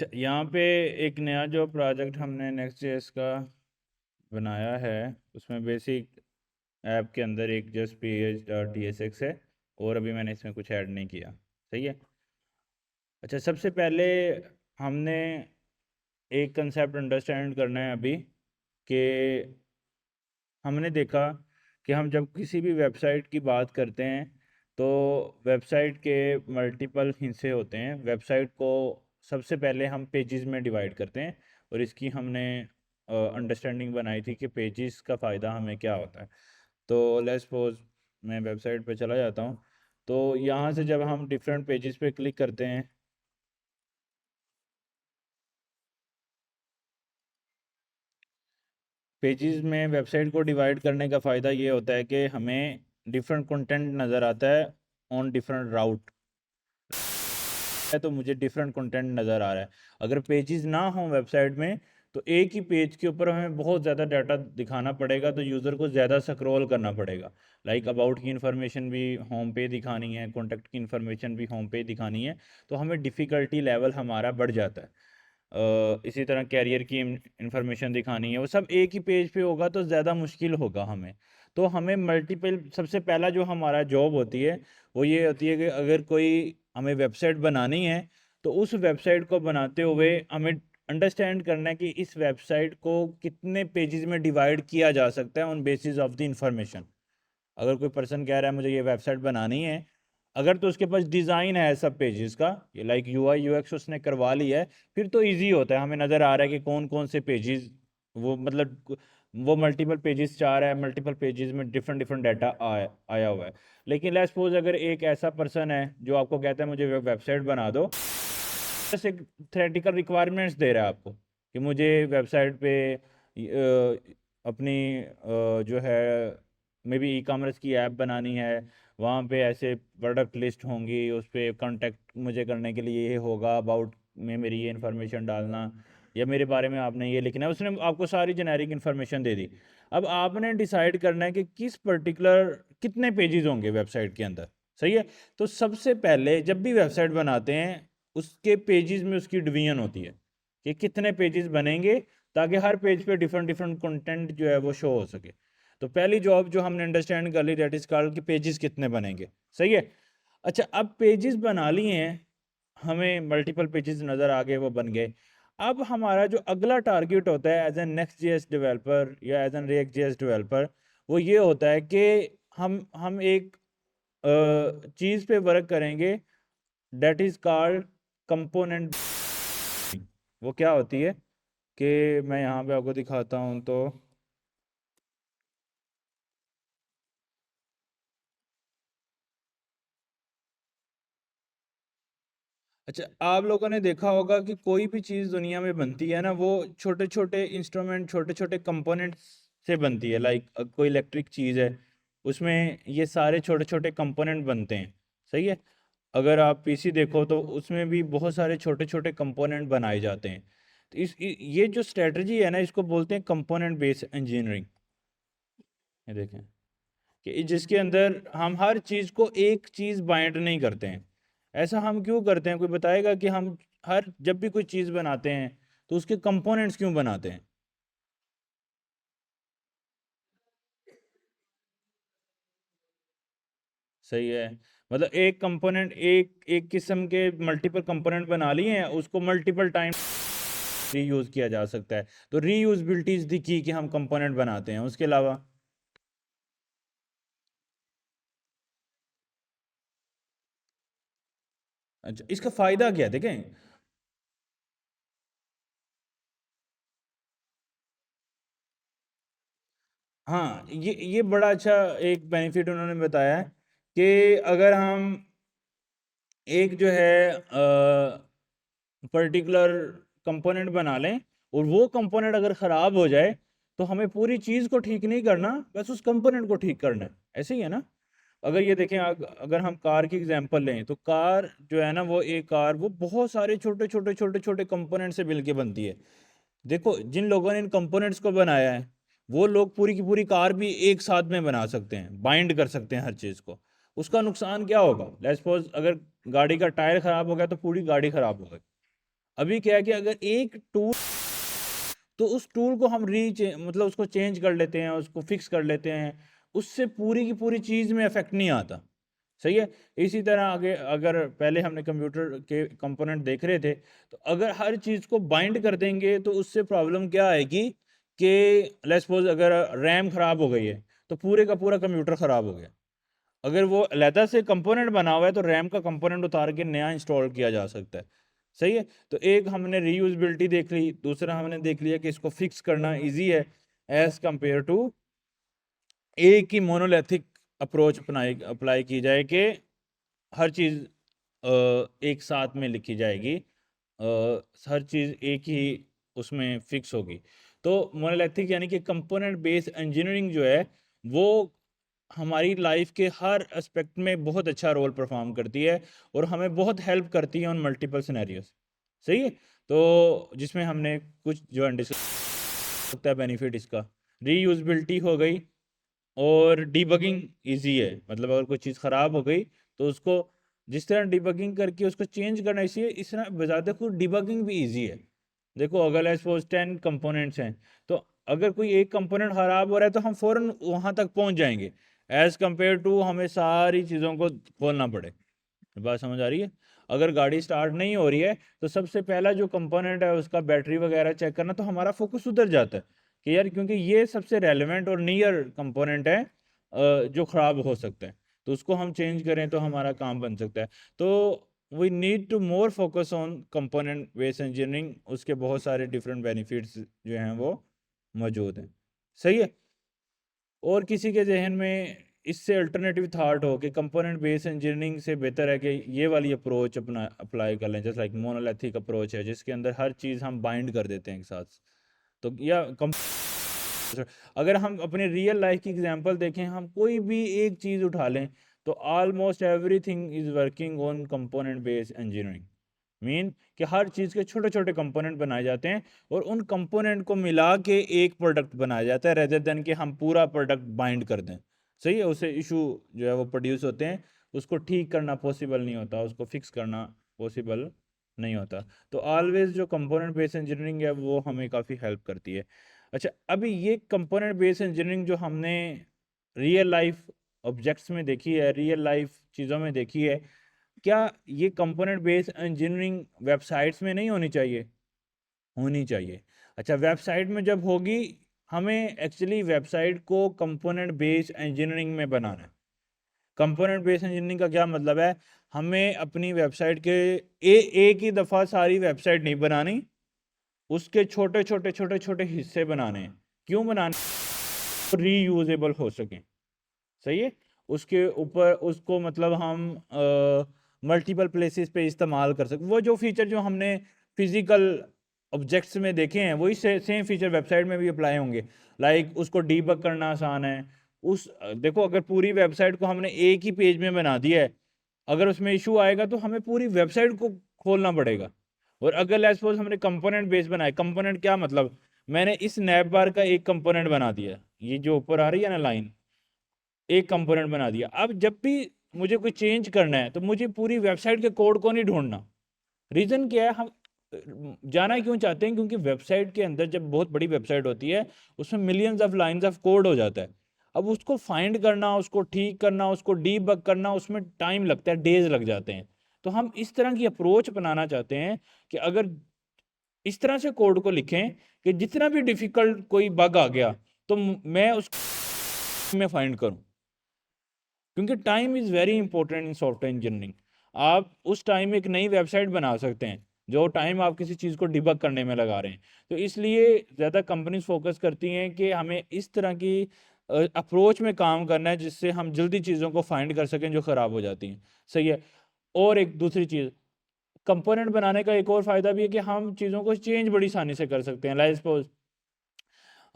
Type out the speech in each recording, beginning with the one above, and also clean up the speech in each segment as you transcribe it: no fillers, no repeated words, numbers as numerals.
अच्छा, यहाँ पे एक नया जो प्रोजेक्ट हमने नेक्स्ट जेएस का बनाया है, उसमें बेसिक ऐप के अंदर एक जस्ट पेज TSX है, और अभी मैंने इसमें कुछ ऐड नहीं किया। सही है। अच्छा, सबसे पहले हमने एक कंसेप्ट अंडरस्टैंड करना है अभी, कि हमने देखा कि हम जब किसी भी वेबसाइट की बात करते हैं तो वेबसाइट के मल्टीपल हिस्से होते हैं। वेबसाइट को सबसे पहले हम पेजेस में डिवाइड करते हैं, और इसकी हमने अंडरस्टैंडिंग बनाई थी कि पेजेस का फ़ायदा हमें क्या होता है। तो लेट्स सपोज मैं वेबसाइट पे चला जाता हूँ, तो यहाँ से जब हम डिफरेंट पेजेस पे क्लिक करते हैं, पेजेस में वेबसाइट को डिवाइड करने का फ़ायदा ये होता है कि हमें डिफरेंट कंटेंट नज़र आता है ऑन डिफरेंट राउट है, तो मुझे डिफरेंट कंटेंट नज़र आ रहा है। अगर पेजेस ना हो वेबसाइट में, तो एक ही पेज के ऊपर हमें बहुत ज़्यादा डाटा दिखाना पड़ेगा, तो यूज़र को ज़्यादा स्क्रॉल करना पड़ेगा। लाइक अबाउट की इन्फॉर्मेशन भी होम पे दिखानी है, कॉन्टैक्ट की इन्फॉर्मेशन भी होम पे दिखानी है, तो हमें डिफ़िकल्टी लेवल हमारा बढ़ जाता है। इसी तरह कैरियर की इंफॉर्मेशन दिखानी है, वो सब एक ही पेज पे होगा तो ज़्यादा मुश्किल होगा हमें। तो हमें मल्टीपल, सबसे पहला जो हमारा जॉब होती है वो ये होती है कि अगर कोई हमें वेबसाइट बनानी है, तो उस वेबसाइट को बनाते हुए हमें अंडरस्टैंड करना है कि इस वेबसाइट को कितने पेजेस में डिवाइड किया जा सकता है on basis of the information. अगर कोई पर्सन कह रहा है मुझे ये वेबसाइट बनानी है, अगर तो उसके पास डिज़ाइन है सब पेजेस का, ये लाइक UI UX उसने करवा लिया है, फिर तो इजी होता है, हमें नज़र आ रहा है कि कौन कौन से पेजेस, वो मतलब वो मल्टीपल पेजेस चाह रहा है, मल्टीपल पेजेस में डिफरेंट डिफरेंट डाटा आया हुआ है। लेकिन लेट्स सपोज अगर एक ऐसा पर्सन है जो आपको कहता है मुझे वेबसाइट बना दो, बस एक थ्योरेटिकल रिक्वायरमेंट्स दे रहा है आपको कि मुझे वेबसाइट पे अपनी जो है मे बी ई-कॉमर्स की ऐप बनानी है, वहाँ पे ऐसे प्रोडक्ट लिस्ट होंगी, उस पर कांटेक्ट मुझे करने के लिए ये होगा, अबाउट में मेरी ये इन्फॉर्मेशन डालना, या मेरे बारे में आपने ये लिखना है। उसने आपको सारी जेनेरिक इन्फॉर्मेशन दे दी। अब आपने डिसाइड करना है कि किस पर्टिकुलर कितने पेजेस होंगे वेबसाइट के अंदर। सही है। तो सबसे पहले जब भी वेबसाइट बनाते हैं, उसके पेजेस में उसकी डिवीजन होती है कि कितने पेजेस बनेंगे, ताकि हर पेज पे डिफरेंट डिफरेंट कंटेंट जो है वो शो हो सके। तो पहली जॉब जो हमने अंडरस्टैंड कर ली, दैट इज कॉल्ड कि पेजेस कितने बनेंगे। सही है। अच्छा, अब पेजेस बना लिए हैं, हमें मल्टीपल पेजेस नज़र आ गए, वो बन गए। अब हमारा जो अगला टारगेट होता है as an Next JS developer या as an React JS developer, वो ये होता है कि हम एक चीज़ पे वर्क करेंगे, दैट इज़ कॉल्ड कंपोनेंट। वो क्या होती है कि मैं यहाँ पे आपको दिखाता हूँ। तो अच्छा, आप लोगों ने देखा होगा कि कोई भी चीज़ दुनिया में बनती है ना, वो छोटे छोटे इंस्ट्रूमेंट, छोटे छोटे कंपोनेंट्स से बनती है। लाइक कोई इलेक्ट्रिक चीज़ है, उसमें ये सारे छोटे छोटे कंपोनेंट बनते हैं। सही है। अगर आप पीसी देखो तो उसमें भी बहुत सारे छोटे छोटे कंपोनेंट बनाए जाते हैं। तो ये जो स्ट्रेटजी है ना, इसको बोलते हैं कंपोनेंट बेस्ड इंजीनियरिंग। ये देखें कि जिसके अंदर हम हर चीज़ को एक चीज़ बाइंड नहीं करते हैं। ऐसा हम क्यों करते हैं? कोई बताएगा कि हम हर जब भी कोई चीज़ बनाते हैं तो उसके कंपोनेंट्स क्यों बनाते हैं? सही है। मतलब एक कंपोनेंट, एक एक किस्म के मल्टीपल कंपोनेंट बना लिए हैं, उसको मल्टीपल टाइम रीयूज किया जा सकता है। तो रीयूजबिलिटी इज द की कि हम कंपोनेंट बनाते हैं। उसके अलावा अच्छा, इसका फ़ायदा क्या है देखें। हाँ, ये बड़ा अच्छा एक बेनिफिट उन्होंने बताया है कि अगर हम एक जो है पर्टिकुलर कंपोनेंट बना लें, और वो कंपोनेंट अगर ख़राब हो जाए, तो हमें पूरी चीज़ को ठीक नहीं करना, बस उस कंपोनेंट को ठीक करना है। ऐसे ही है ना? अगर ये देखें, अगर हम कार की एग्जांपल लें, तो कार जो है ना, वो एक कार वो बहुत सारे छोटे छोटे छोटे छोटे कंपोनेंट से मिलके बनती है। देखो, जिन लोगों ने इन कंपोनेंट्स को बनाया है, वो लोग पूरी की पूरी कार भी एक साथ में बना सकते हैं, बाइंड कर सकते हैं हर चीज़ को। उसका नुकसान क्या होगा? लेट्स सपोज अगर गाड़ी का टायर ख़राब हो गया, तो पूरी गाड़ी ख़राब हो गई। अभी क्या है कि अगर एक टूल, तो उस टूल को हम मतलब उसको चेंज कर लेते हैं, उसको फिक्स कर लेते हैं, उससे पूरी की पूरी चीज़ में इफेक्ट नहीं आता। सही है। इसी तरह आगे अगर पहले हमने कंप्यूटर के कंपोनेंट देख रहे थे, तो अगर हर चीज़ को बाइंड कर देंगे तो उससे प्रॉब्लम क्या आएगी कि लेट्स सपोज अगर रैम खराब हो गई है तो पूरे का पूरा कंप्यूटर खराब हो गया। अगर वो अलहदा से कंपोनेंट बना हुआ है तो रैम का कंपोनेंट उतार के नया इंस्टॉल किया जा सकता है। सही है। तो एक हमने रीयूजबिलिटी देख ली, दूसरा हमने देख लिया कि इसको फिक्स करना इजी है एज कंपेयर टू एक ही मोनोलिथिक अप्रोच अप्लाई की जाए कि हर चीज़ एक साथ में लिखी जाएगी, हर चीज़ एक ही उसमें फिक्स होगी। तो मोनोलिथिक यानी कि कंपोनेंट बेस्ड इंजीनियरिंग जो है वो हमारी लाइफ के हर एस्पेक्ट में बहुत अच्छा रोल परफॉर्म करती है और हमें बहुत हेल्प करती है ऑन मल्टीपल सिनेरियोज। सही है। तो जिसमें हमने कुछ जो डिस्कस सकता है बेनिफिट इसका, रीयूजबिलिटी हो गई और डिबगिंग इजी है। मतलब अगर कोई चीज़ ख़राब हो गई तो उसको जिस तरह डिबगिंग करके उसको चेंज करना, इसलिए इस तरह बजाते खुद डिबगिंग भी इजी है। देखो अगर सपोज 10 कंपोनेंट्स हैं, तो अगर कोई एक कंपोनेंट ख़राब हो रहा है तो हम फ़ौरन वहाँ तक पहुँच जाएंगे, एज़ कम्पेयर टू हमें सारी चीज़ों को खोलना पड़े। बात समझ आ रही है। अगर गाड़ी स्टार्ट नहीं हो रही है तो सबसे पहला जो कंपोनेंट है उसका बैटरी वगैरह चेक करना, तो हमारा फोकस उधर जाता है कि यार क्योंकि ये सबसे रेलेवेंट और नियर कंपोनेंट है जो ख़राब हो सकता है, तो उसको हम चेंज करें तो हमारा काम बन सकता है। तो we need to more focus on component based engineering, उसके बहुत सारे डिफरेंट बेनिफिट्स जो हैं वो मौजूद हैं। सही है। और किसी के जहन में इससे अल्टरनेटिव थाट हो कि कंपोनेंट बेस्ड इंजीनियरिंग से बेहतर है कि ये वाली अप्रोच अपना अप्लाई कर लें, जैसे लाइक मोनोलिथिक अप्रोच है जिसके अंदर हर चीज़ हम बाइंड कर देते हैं एक साथ। तो या अगर हम अपने रियल लाइफ की एग्जांपल देखें, हम कोई भी एक चीज़ उठा लें तो almost everything is working on component based engineering. Mean कि हर चीज़ के छोटे छोटे कंपोनेंट बनाए जाते हैं और उन कंपोनेंट को मिला के एक प्रोडक्ट बनाया जाता है, रेदर देन कि हम पूरा प्रोडक्ट बाइंड कर दें। सही है। उससे इशू जो है वो प्रोड्यूस होते हैं, उसको ठीक करना पॉसिबल नहीं होता, उसको फिक्स करना पॉसिबल नहीं होता। तो ऑलवेज जो कंपोनेंट बेस्ड इंजीनियरिंग है वो हमें काफ़ी हेल्प करती है। अच्छा, अभी ये कंपोनेंट बेस्ड इंजीनियरिंग जो हमने रियल लाइफ ऑब्जेक्ट्स में देखी है, रियल लाइफ चीज़ों में देखी है, क्या ये कंपोनेंट बेस्ड इंजीनियरिंग वेबसाइट्स में नहीं होनी चाहिए? होनी चाहिए। अच्छा, वेबसाइट में जब होगी, हमें एक्चुअली वेबसाइट को कंपोनेंट बेस्ड इंजीनियरिंग में बनाना है। कंपोनेंट बेस्ड इंजीनियरिंग का क्या मतलब है? हमें अपनी वेबसाइट के एक ही दफ़ा सारी वेबसाइट नहीं बनानी, उसके छोटे छोटे छोटे छोटे हिस्से बनाने हैं। क्यों बनाने? रीयूजेबल हो सकें। सही है। उसके ऊपर उसको मतलब हम मल्टीपल प्लेसेस पे इस्तेमाल कर सकते। वो जो फीचर जो हमने फिजिकल ऑब्जेक्ट्स में देखे हैं वही सेम फीचर वेबसाइट में भी अप्लाई होंगे। लाइक उसको डीबग करना आसान है। देखो अगर पूरी वेबसाइट को हमने एक ही पेज में बना दिया है, अगर उसमें इशू आएगा तो हमें पूरी वेबसाइट को खोलना पड़ेगा। और अगर लेट्स सपोज हमने कंपोनेंट बेस बनाए, कंपोनेंट क्या मतलब, मैंने इस नैप बार का एक कंपोनेंट बना दिया, ये जो ऊपर आ रही है ना लाइन, एक कंपोनेंट बना दिया। अब जब भी मुझे कोई चेंज करना है तो मुझे पूरी वेबसाइट के कोड को नहीं ढूंढना। रीज़न क्या है, हम जाना क्यों चाहते हैं? क्योंकि वेबसाइट के अंदर जब बहुत बड़ी वेबसाइट होती है उसमें millions of lines of code हो जाता है। अब उसको फाइंड करना, उसको ठीक करना, उसको डीबग करना, उसमें टाइम लगता है, डेज लग जाते हैं। तो हम इस तरह की अप्रोच बनाना चाहते हैं कि अगर इस तरह से कोड को लिखें कि जितना भी डिफिकल्ट कोई बग आ गया तो मैं उसको में फाइंड करूं। क्योंकि time is very important in software engineering. आप उस टाइम में एक नई वेबसाइट बना सकते हैं जो टाइम आप किसी चीज़ को डिबग करने में लगा रहे हैं। तो इसलिए ज़्यादा कंपनीज फोकस करती हैं कि हमें इस तरह की अप्रोच में काम करना है जिससे हम जल्दी चीज़ों को फाइंड कर सकें जो ख़राब हो जाती हैं। सही है। और एक दूसरी चीज़, कंपोनेंट बनाने का एक और फ़ायदा भी है कि हम चीज़ों को चेंज बड़ी आसानी से कर सकते हैं। लाइक सपोज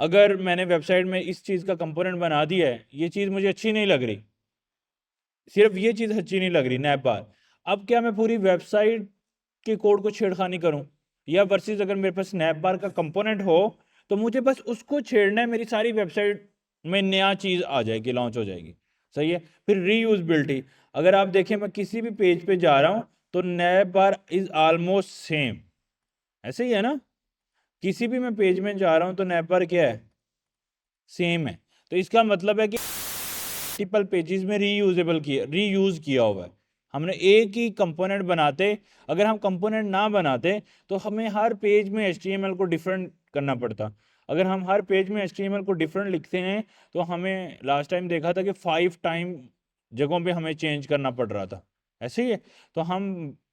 अगर मैंने वेबसाइट में इस चीज़ का कंपोनेंट बना दिया है, ये चीज़ मुझे अच्छी नहीं लग रही, सिर्फ ये चीज़ अच्छी नहीं लग रही नैप बार, अब क्या मैं पूरी वेबसाइट के कोड को छेड़खानी करूं? या वर्सेस अगर मेरे पास स्नैप बार का कंपोनेंट हो तो मुझे बस उसको छेड़ना है, मेरी सारी वेबसाइट में नया चीज़ आ जाएगी, लॉन्च हो जाएगी। सही है। फिर रीयूजबिलिटी, अगर आप देखें मैं किसी भी पेज पे जा रहा हूं तो nap bar is almost same. ऐसे ही है ना, किसी भी मैं पेज में जा रहा हूं तो नैपर क्या है, सेम है। तो इसका मतलब है कि मल्टीपल पेजेस में रीयूज किया हुआ है। हमने एक ही कंपोनेंट बनाते, अगर हम कंपोनेंट ना बनाते तो हमें हर पेज में HTML को डिफरेंट करना पड़ता। अगर हम हर पेज में HTML को डिफरेंट लिखते हैं तो हमें लास्ट टाइम देखा था कि 5 टाइम जगहों पे हमें चेंज करना पड़ रहा था। ऐसे ही है। तो हम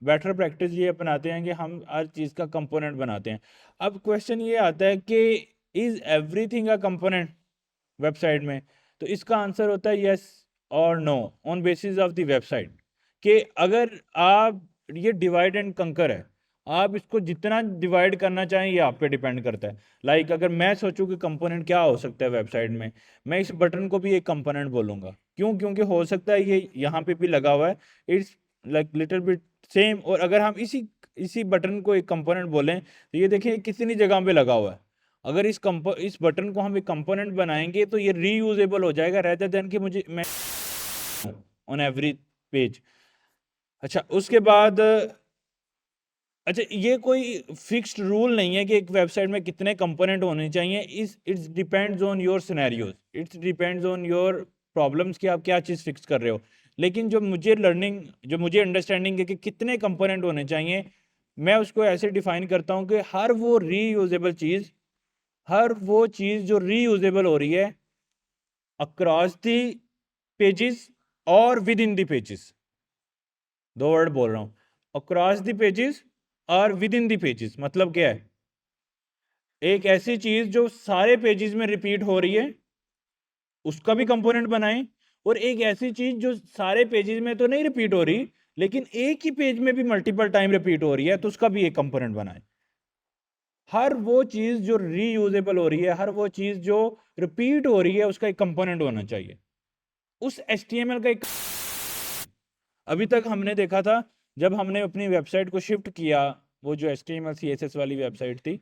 बेटर प्रैक्टिस ये अपनाते हैं कि हम हर चीज़ का कंपोनेंट बनाते हैं। अब क्वेश्चन ये आता है कि is everything a component website में? तो इसका आंसर होता है यस और know on basis of the website. कि अगर आप, ये डिवाइड एंड कंकर है, आप इसको जितना डिवाइड करना चाहें ये आप पे डिपेंड करता है। लाइक अगर मैं सोचूं कि कंपोनेंट क्या हो सकता है वेबसाइट में, मैं इस बटन को भी एक कंपोनेंट बोलूंगा। क्यों? क्योंकि हो सकता है ये यहाँ पे भी लगा हुआ है, it's like little bit same. और अगर हम इसी इसी बटन को एक कंपोनेंट बोलें तो ये देखिए कितनी जगह पे लगा हुआ है। अगर इस बटन को हम एक कंपोनेंट बनाएंगे तो ये रीयूजेबल हो जाएगा, रेदर देन कि मुझे मैं ऑन एवरी पेज। अच्छा, उसके बाद अच्छा, ये कोई फिक्स्ड रूल नहीं है कि एक वेबसाइट में कितने कंपोनेंट होने चाहिए। It's depends on your scenarios, it's depends on your problems कि आप क्या चीज़ फिक्स कर रहे हो। लेकिन जो मुझे अंडरस्टैंडिंग है कि कितने कंपोनेंट होने चाहिए, मैं उसको ऐसे डिफाइन करता हूँ कि हर वो चीज़ जो रीयूजेबल हो रही है अक्रॉस दी पेजेस और विद इन दी पेजेस। दो वर्ड बोल रहा हूं, अक्रॉस दी पेजेस और विद इन दी पेजेस। मतलब क्या है? एक ऐसी चीज जो सारे पेजेस में रिपीट हो रही है उसका भी कंपोनेंट बनाएं, और एक ऐसी चीज जो सारे पेजेस में तो नहीं रिपीट हो रही लेकिन एक ही पेज में भी मल्टीपल टाइम रिपीट हो रही है तो उसका भी एक कंपोनेंट बनाएं। हर वो चीज जो रीयूजेबल हो रही है, हर वो चीज जो रिपीट हो रही है, उसका एक कंपोनेंट होना चाहिए। उस HTML का एक, अभी तक हमने देखा था जब हमने अपनी वेबसाइट को शिफ्ट किया, वो जो HTML CSS वाली वेबसाइट थी,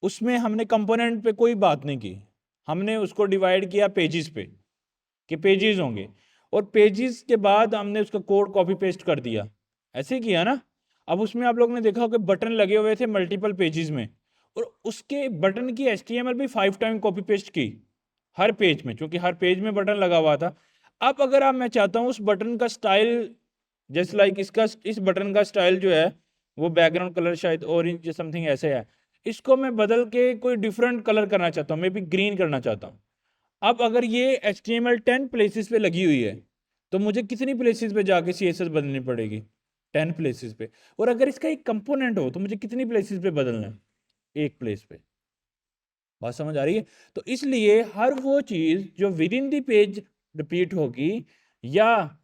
उसमें हमने कंपोनेंट पे कोई बात नहीं की। हमने उसको डिवाइड किया पेजेस पे कि पेजेस होंगे, और पेजेस के बाद हमने उसका कोड कॉपी पेस्ट कर दिया। ऐसे ही किया ना। अब उसमें आप लोगों ने देखा कि बटन लगे हुए थे मल्टीपल पेजेस में, और उसके बटन की HTML भी 5 टाइम कॉपी पेस्ट की हर पेज में, क्योंकि हर पेज में बटन लगा हुआ था। अब अगर आप, मैं चाहता हूँ उस बटन का स्टाइल, जैसे लाइक इस बटन का स्टाइल जो है वो बैकग्राउंड कलर शायद ऑरेंज समथिंग ऐसे है, इसको मैं बदल के कोई डिफरेंट कलर करना चाहता हूँ, मे बी ग्रीन करना चाहता हूँ। अब अगर ये HTML 10 प्लेसेस पे लगी हुई है तो मुझे कितनी प्लेसेस पे जाके CSS बदलनी पड़ेगी? 10 प्लेसेस पे। और अगर इसका एक कंपोनेंट हो तो मुझे कितनी प्लेसेस पे बदलना है? एक प्लेस पे। बात समझ आ रही है? तो इसलिए हर वो चीज जो with in the page repeat होगी, या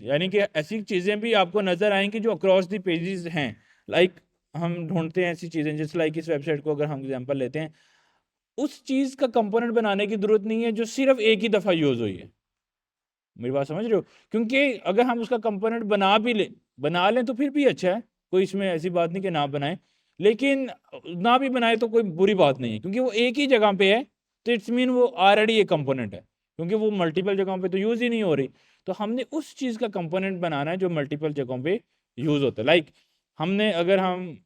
यानी कि ऐसी चीजें भी आपको नजर आएंगी जो अक्रॉस दी पेजेस हैं। लाइक हम ढूंढते हैं ऐसी चीजें, जैसे लाइक इस वेबसाइट को अगर हम एग्जांपल लेते हैं, उस चीज का कंपोनेंट बनाने की जरूरत नहीं है जो सिर्फ एक ही दफा यूज हुई है। मेरी बात समझ रहे हो? क्योंकि अगर हम उसका कंपोनेंट बना लें तो फिर भी अच्छा है, कोई इसमें ऐसी बात नहीं कि ना बनाए। लेकिन ना भी बनाए तो कोई बुरी बात नहीं है, क्योंकि वो एक ही जगह पे है तो इट्स मीन वो ऑलरेडी एक कंपोनेंट है, क्योंकि वो मल्टीपल जगहों पे तो यूज ही नहीं हो रही। तो हमने उस चीज का कंपोनेंट बनाना है जो मल्टीपल जगहों पे यूज होता है। लाइक हमने, अगर हम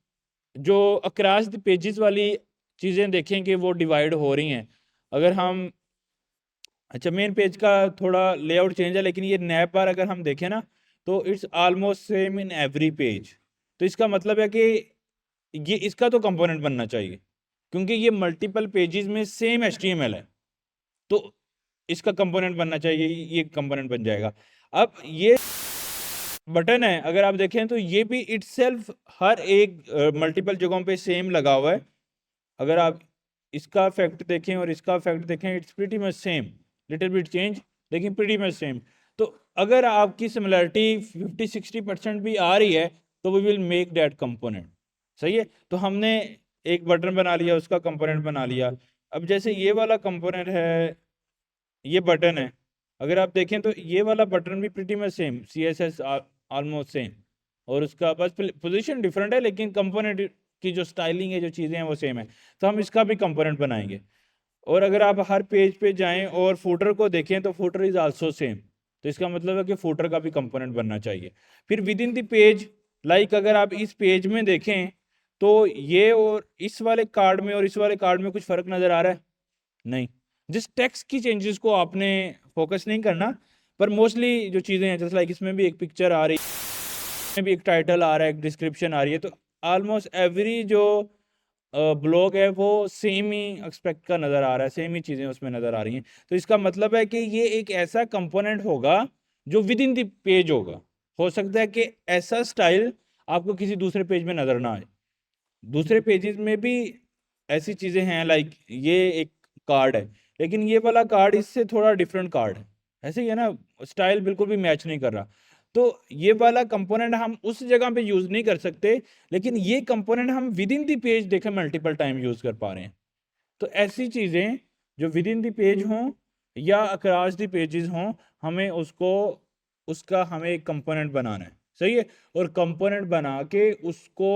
जो अक्रॉस द पेजेस वाली चीजें देखें कि वो डिवाइड हो रही हैं, अगर हम, अच्छा मेन पेज का थोड़ा लेआउट चेंज है, लेकिन ये नैप बार अगर हम देखें ना तो it's almost same in every page. तो इसका मतलब है कि ये इसका तो कंपोनेंट बनना चाहिए, क्योंकि ये मल्टीपल पेजेस में सेम HTML है तो इसका कंपोनेंट बनना चाहिए, ये कंपोनेंट बन जाएगा। अब ये बटन है, अगर आप देखें तो ये भी इटसेल्फ हर एक मल्टीपल जगहों पे सेम लगा हुआ है। अगर आप इसका फैक्ट देखें और इसका फैक्ट देखें, it's pretty much same, little bit change लेकिन प्रीटी मच सेम। तो अगर आपकी सिमिलरिटी 50-60% भी आ रही है तो we will make that component. सही है। तो हमने एक बटन बना लिया, उसका कंपोनेंट बना लिया। अब जैसे ये वाला कंपोनेंट है, ये बटन है, अगर आप देखें तो ये वाला बटन भी pretty much same, CSS almost same, और उसका बस पोजीशन डिफरेंट है, लेकिन कंपोनेंट की जो स्टाइलिंग है, जो चीज़ें हैं वो सेम है। तो हम इसका भी कंपोनेंट बनाएंगे। और अगर आप हर पेज पे जाएं और फूटर को देखें तो फूटर इज आल्सो सेम, तो इसका मतलब है कि फूटर का भी कंपोनेंट बनना चाहिए। फिर with in the page like अगर आप इस पेज में देखें तो ये और इस वाले कार्ड में और इस वाले कार्ड में कुछ फर्क नजर आ रहा है? नहीं। जिस टेक्स्ट की चेंजेस को आपने फोकस नहीं करना, पर मोस्टली जो चीज़ें हैं, जैसे लाइक इसमें भी एक पिक्चर आ रही है, इसमें भी एक टाइटल आ रहा है, एक डिस्क्रिप्शन आ रही है, तो ऑलमोस्ट एवरी जो ब्लॉग है वो सेम ही एक्सपेक्ट का नज़र आ रहा है, सेम ही चीज़ें उसमें नज़र आ रही हैं। तो इसका मतलब है कि ये एक ऐसा कंपोनेंट होगा जो विद इन द पेज होगा। हो सकता है कि ऐसा स्टाइल आपको किसी दूसरे पेज में नज़र ना आए। दूसरे पेजेस में भी ऐसी चीज़ें हैं, लाइक ये एक कार्ड है, लेकिन ये वाला कार्ड इससे थोड़ा डिफरेंट कार्ड है, ऐसे ही है ना, स्टाइल बिल्कुल भी मैच नहीं कर रहा। तो ये वाला कंपोनेंट हम उस जगह पे यूज़ नहीं कर सकते, लेकिन ये कंपोनेंट हम विद इन द पेज देखें मल्टीपल टाइम यूज़ कर पा रहे हैं। तो ऐसी चीज़ें जो विद इन द पेज हों या अक्रॉस द पेजेस हों, हमें उसको उसका हमें एक कंपोनेंट बनाना है, सही है। और कंपोनेंट बना के उसको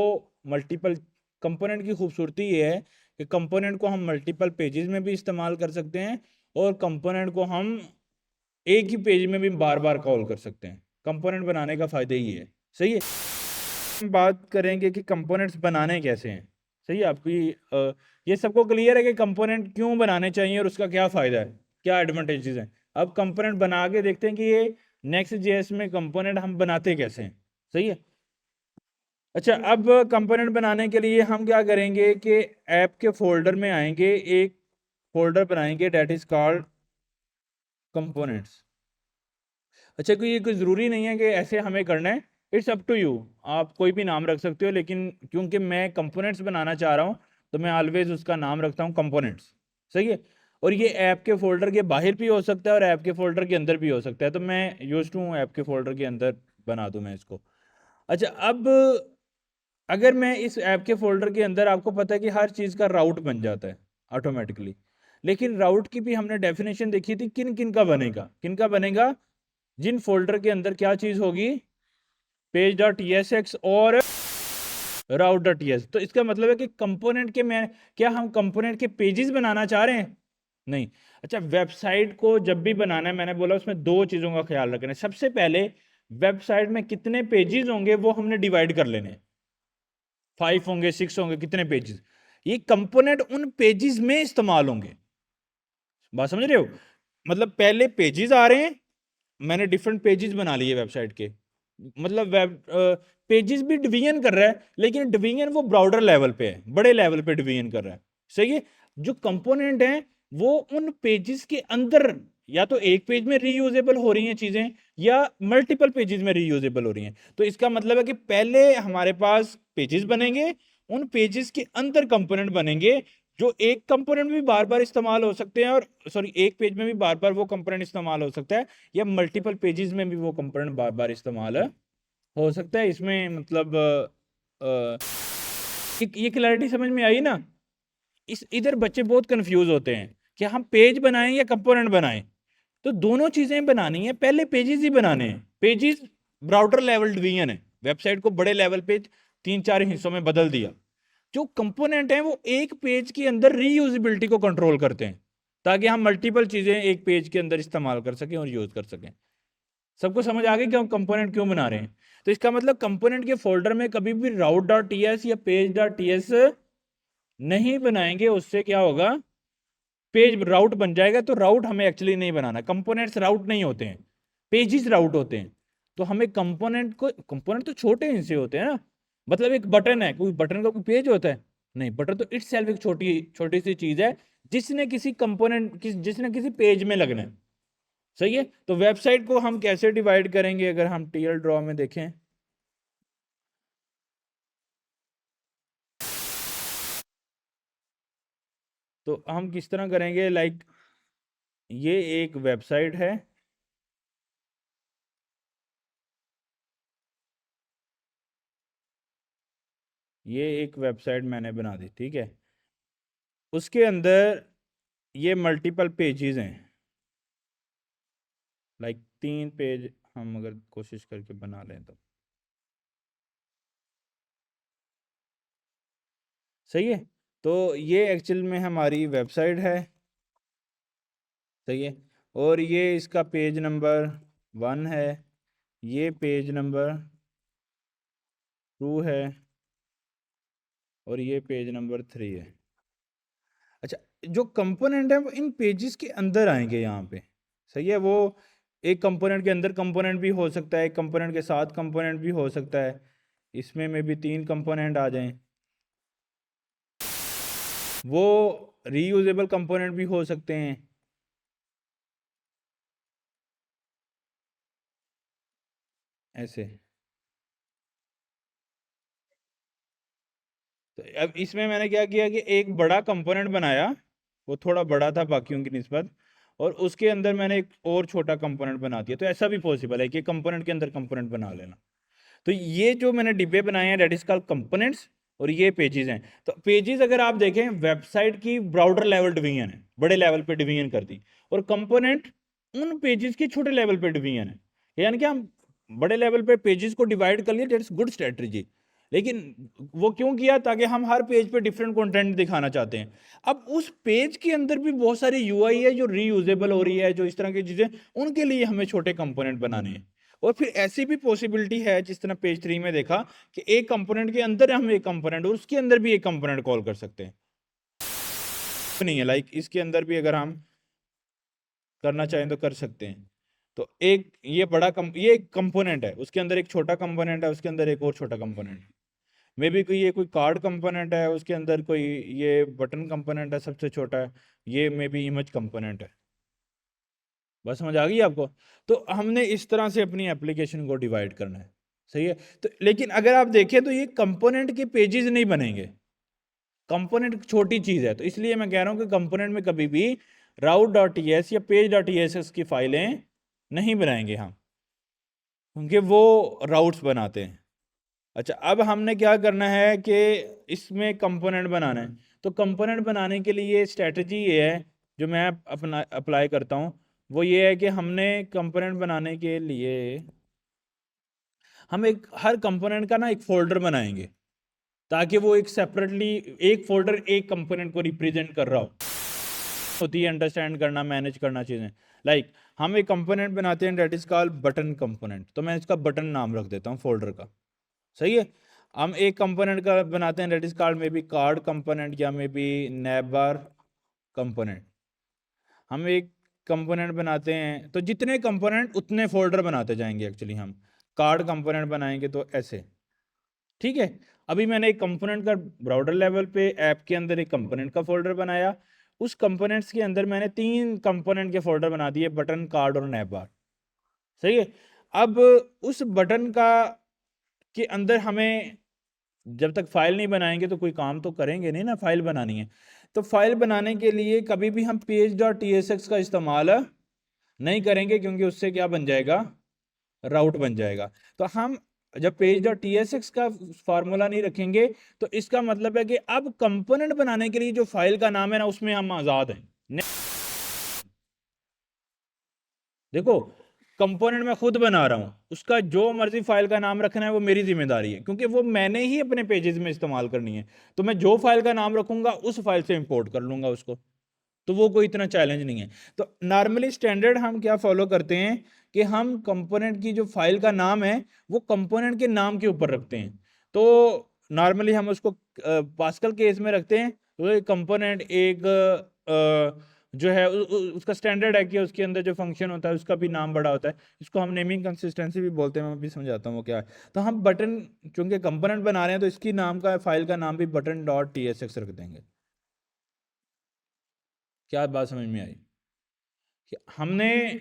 मल्टीपल, कंपोनेंट की खूबसूरती ये है कि कंपोनेंट को हम मल्टीपल पेजेस में भी इस्तेमाल कर सकते हैं और कंपोनेंट को हम एक ही पेज में भी बार बार कॉल कर सकते हैं। कंपोनेंट बनाने का फ़ायदा ही है, सही है। हम बात करेंगे कि कंपोनेंट्स बनाने कैसे हैं, सही है। आपकी ये सबको क्लियर है कि कंपोनेंट क्यों बनाने चाहिए और उसका क्या फ़ायदा है, क्या एडवांटेजेस हैं। अब कंपोनेंट बना के देखते हैं कि ये नेक्स्ट जेएस में कंपोनेंट हम बनाते कैसे हैं, सही है। अच्छा, अब कंपोनेंट बनाने के लिए हम क्या करेंगे कि ऐप के फोल्डर में आएंगे, एक फोल्डर बनाएंगे डेट इज़ कॉल्ड कंपोनेंट्स। अच्छा, कोई ज़रूरी नहीं है कि ऐसे हमें करना है, इट्स अप टू यू, आप कोई भी नाम रख सकते हो, लेकिन क्योंकि मैं कंपोनेंट्स बनाना चाह रहा हूँ तो मैं ऑलवेज उसका नाम रखता हूँ कंपोनेंट्स, सही है। और ये ऐप के फोल्डर के बाहर भी हो सकता है और ऐप के फोल्डर के अंदर भी हो सकता है, तो मैं यूज्ड हूँ ऐप के फोल्डर के अंदर बना दूँ मैं इसको। अच्छा, अब अगर मैं इस ऐप के फोल्डर के अंदर, आपको पता है कि हर चीज़ का राउट बन जाता है ऑटोमेटिकली, लेकिन राउट की भी हमने डेफिनेशन देखी थी, किन किन का बनेगा, किन का बनेगा, जिन फोल्डर के अंदर क्या चीज़ होगी, पेज डॉट टीएसएक्स और राउट डॉट टीएस। तो इसका मतलब है कि कंपोनेंट के, मैं क्या हम कंपोनेंट के पेजेस बनाना चाह रहे हैं? नहीं। अच्छा, वेबसाइट को जब भी बनाना है, मैंने बोला उसमें दो चीज़ों का ख्याल रखना है। सबसे पहले वेबसाइट में कितने पेजेस होंगे वो हमने डिवाइड कर लेने, 5 होंगे, 6 होंगे, कितने पेजेस, ये कंपोनेंट उन पेजेस में इस्तेमाल होंगे। बात समझ रहे हो? मतलब पहले पेजेस आ रहे हैं, मैंने डिफरेंट पेजेस बना लिए वेबसाइट के, मतलब वेब पेजेस भी डिवीजन कर रहा है, लेकिन डिवीजन वो ब्रॉडर लेवल पे है, बड़े लेवल पे डिवीजन कर रहा है, सही है। जो कंपोनेंट है वो उन पेजेस के अंदर या तो एक पेज में रीयूजेबल हो रही हैं चीजें या मल्टीपल पेजेस में रीयूजेबल हो रही हैं। तो इसका मतलब है कि पहले हमारे पास पेजेस बनेंगे, उन पेजेस के अंदर कंपोनेंट बनेंगे, जो एक कंपोनेंट भी बार बार इस्तेमाल हो सकते हैं, और सॉरी एक पेज में भी बार बार वो कंपोनेंट इस्तेमाल हो सकता है, या मल्टीपल पेजेस में भी वो कंपोनेंट बार बार इस्तेमाल हो सकता है। इसमें मतलब ये क्लैरिटी समझ में आई ना? इस इधर बच्चे बहुत कंफ्यूज होते हैं कि हम पेज बनाएं या कंपोनेंट बनाएं। तो दोनों चीजें बनानी है, पहले पेजेस ही बनाने हैं। पेजेस ब्राउटर लेवल डिवीजन है, वेबसाइट को बड़े लेवल पे 3-4 हिस्सों में बदल दिया। जो कंपोनेंट है वो एक पेज के अंदर रीयूजेबिलिटी को कंट्रोल करते हैं, ताकि हम मल्टीपल चीजें एक पेज के अंदर इस्तेमाल कर सकें और यूज कर सकें। सबको समझ आ गई कि हम कंपोनेंट क्यों बना रहे हैं? तो इसका मतलब कंपोनेंट के फोल्डर में कभी भी राउट डॉट टीएस या पेज डॉट टीएस नहीं बनाएंगे, उससे क्या होगा, पेज राउट बन जाएगा। तो राउट हमें एक्चुअली नहीं बनाना, कंपोनेंट्स राउट नहीं होते हैं, पेजेस राउट होते हैं। तो हमें कंपोनेंट को, कंपोनेंट तो छोटे हिस्से होते हैं ना, मतलब एक बटन है, कोई बटन का कोई पेज होता है? नहीं, बटन तो इटसेल्फ एक छोटी छोटी सी चीज है जिसने किसी कंपोनेंट जिसने किसी पेज में लगना है, सही है। तो वेबसाइट को हम कैसे डिवाइड करेंगे, अगर हम टीएल ड्रॉ में देखें, तो हम किस तरह करेंगे, लाइक ये एक वेबसाइट है, ये एक वेबसाइट मैंने बना दी, ठीक है। उसके अंदर ये मल्टीपल पेजेस हैं, लाइक 3 पेज हम अगर कोशिश करके बना लें तो सही है। तो ये एक्चुअल में हमारी वेबसाइट है, सही है। और ये इसका पेज नंबर 1 है, ये पेज नंबर 2 है और ये पेज नंबर 3 है। अच्छा, जो कंपोनेंट है वो इन पेजेस के अंदर आएंगे यहाँ पे, सही है। वो एक कंपोनेंट के अंदर कंपोनेंट भी हो सकता है, एक कंपोनेंट के साथ कंपोनेंट भी हो सकता है, इसमें में भी 3 कंपोनेंट आ जाएं। वो रीयूजेबल कंपोनेंट भी हो सकते हैं, ऐसे। तो अब इसमें मैंने क्या किया कि एक बड़ा कंपोनेंट बनाया, वो थोड़ा बड़ा था बाकियों की निस्बत, और उसके अंदर मैंने एक और छोटा कंपोनेंट बना दिया। तो ऐसा भी पॉसिबल है कि कंपोनेंट के अंदर कंपोनेंट बना लेना। तो ये जो मैंने डिब्बे बनाए हैं दैट इज कॉल्ड कंपोनेंट्स, और ये पेजेस हैं। तो पेजेस अगर आप देखें वेबसाइट की ब्राउडर लेवल डिवीजन है, बड़े लेवल पे डिवीजन कर दी, और कंपोनेंट उन पेजेस के छोटे लेवल पे डिवीजन है। यानी कि हम बड़े लेवल पे पेजेस को डिवाइड कर लिए, दैट इज गुड स्ट्रेटजी। लेकिन वो क्यों किया? ताकि हम हर पेज पे डिफरेंट कंटेंट दिखाना चाहते हैं। अब उस पेज के अंदर भी बहुत सारी यूआई है जो रीयूजेबल हो रही है, जो इस तरह की चीजें, उनके लिए हमें छोटे कंपोनेंट बनाने हैं। और फिर ऐसी भी पॉसिबिलिटी है, जिस तरह पेज 3 में देखा, कि एक कंपोनेंट के अंदर हम एक कंपोनेंट और उसके अंदर भी एक कंपोनेंट कॉल कर सकते हैं। नहीं है, लाइक इसके अंदर भी अगर हम करना चाहें तो कर सकते हैं। तो एक ये ये एक कंपोनेंट है, उसके अंदर एक छोटा कंपोनेंट है, उसके अंदर एक और छोटा कंपोनेंट है। मे बी कोई ये कोई कार्ड कंपोनेंट है, उसके अंदर कोई ये बटन कंपोनेंट है सबसे छोटा है, ये मे बी इमेज कंपोनेंट है। बस समझ आ गई आपको? तो हमने इस तरह से अपनी एप्लीकेशन को डिवाइड करना है, सही है। तो लेकिन अगर आप देखें तो ये कंपोनेंट के पेजेस नहीं बनेंगे, कंपोनेंट छोटी चीज है। तो इसलिए मैं कह रहा हूं कि कंपोनेंट में कभी भी route.ts या page.ts की फाइलें नहीं बनाएंगे हम, क्योंकि वो राउट्स बनाते हैं। अच्छा, अब हमने क्या करना है कि इसमें कंपोनेंट बनाना है। तो कंपोनेंट बनाने के लिए स्ट्रेटजी ये है जो मैं अपना अप्लाई करता हूँ, वो ये है कि हमने कंपोनेंट बनाने के लिए हम एक हर कंपोनेंट का ना एक फोल्डर बनाएंगे, ताकि वो एक सेपरेटली एक फोल्डर एक कंपोनेंट को रिप्रेजेंट कर रहा हो। होती है अंडरस्टैंड करना, मैनेज करना चीज़ें। लाइक हम एक कंपोनेंट बनाते हैं that is called button component, तो मैं इसका बटन नाम रख देता हूँ फोल्डर का, सही है। हम एक कंपोनेंट का बनाते हैं that is called may be card component या मे बी नैबार कंपोनेंट। हम एक कंपोनेंट बनाते हैं, तो जितने कंपोनेंट उतने फोल्डर बनाते जाएंगे। एक्चुअली हम कार्ड कंपोनेंट बनाएंगे तो ऐसे, ठीक है। अभी मैंने एक कंपोनेंट का ब्राउज़र लेवल पे ऐप के अंदर एक कंपोनेंट का फोल्डर बनाया, उस कंपोनेंट्स के अंदर मैंने 3 कंपोनेंट के फोल्डर बना दिए, बटन, कार्ड और नैपबार, सही है। अब उस बटन का के अंदर हमें जब तक फाइल नहीं बनाएंगे तो कोई काम तो करेंगे नहीं ना, फाइल बनानी है। तो फाइल बनाने के लिए कभी भी हम page.tsx का इस्तेमाल नहीं करेंगे, क्योंकि उससे क्या बन जाएगा, राउट बन जाएगा। तो हम जब page.tsx का फार्मूला नहीं रखेंगे तो इसका मतलब है कि अब कंपोनेंट बनाने के लिए जो फाइल का नाम है ना, उसमें हम आजाद हैं। देखो, कंपोनेंट मैं खुद बना रहा हूं, उसका जो मर्जी फाइल का नाम रखना है वो मेरी जिम्मेदारी है, क्योंकि वो मैंने ही अपने पेजेस में इस्तेमाल करनी है। तो मैं जो फाइल का नाम रखूंगा उस फाइल से इंपोर्ट कर लूंगा उसको, तो वो कोई इतना चैलेंज नहीं है। तो नॉर्मली स्टैंडर्ड हम क्या फॉलो करते हैं कि हम कंपोनेंट की जो फाइल का नाम है वो कंपोनेंट के नाम के ऊपर रखते हैं। तो नॉर्मली हम उसको पास्कल केस में रखते हैं, तो कंपोनेंट एक जो है उसका स्टैंडर्ड है कि उसके अंदर जो फंक्शन होता है उसका भी नाम बड़ा होता है। इसको हम नेमिंग कंसिस्टेंसी भी बोलते हैं, मैं भी समझाता हूँ वो क्या है। तो हम बटन, चूंकि कंपोनेंट बना रहे हैं तो इसकी नाम का फाइल का नाम भी button.tsx रख देंगे। क्या बात समझ में आई? कि हमने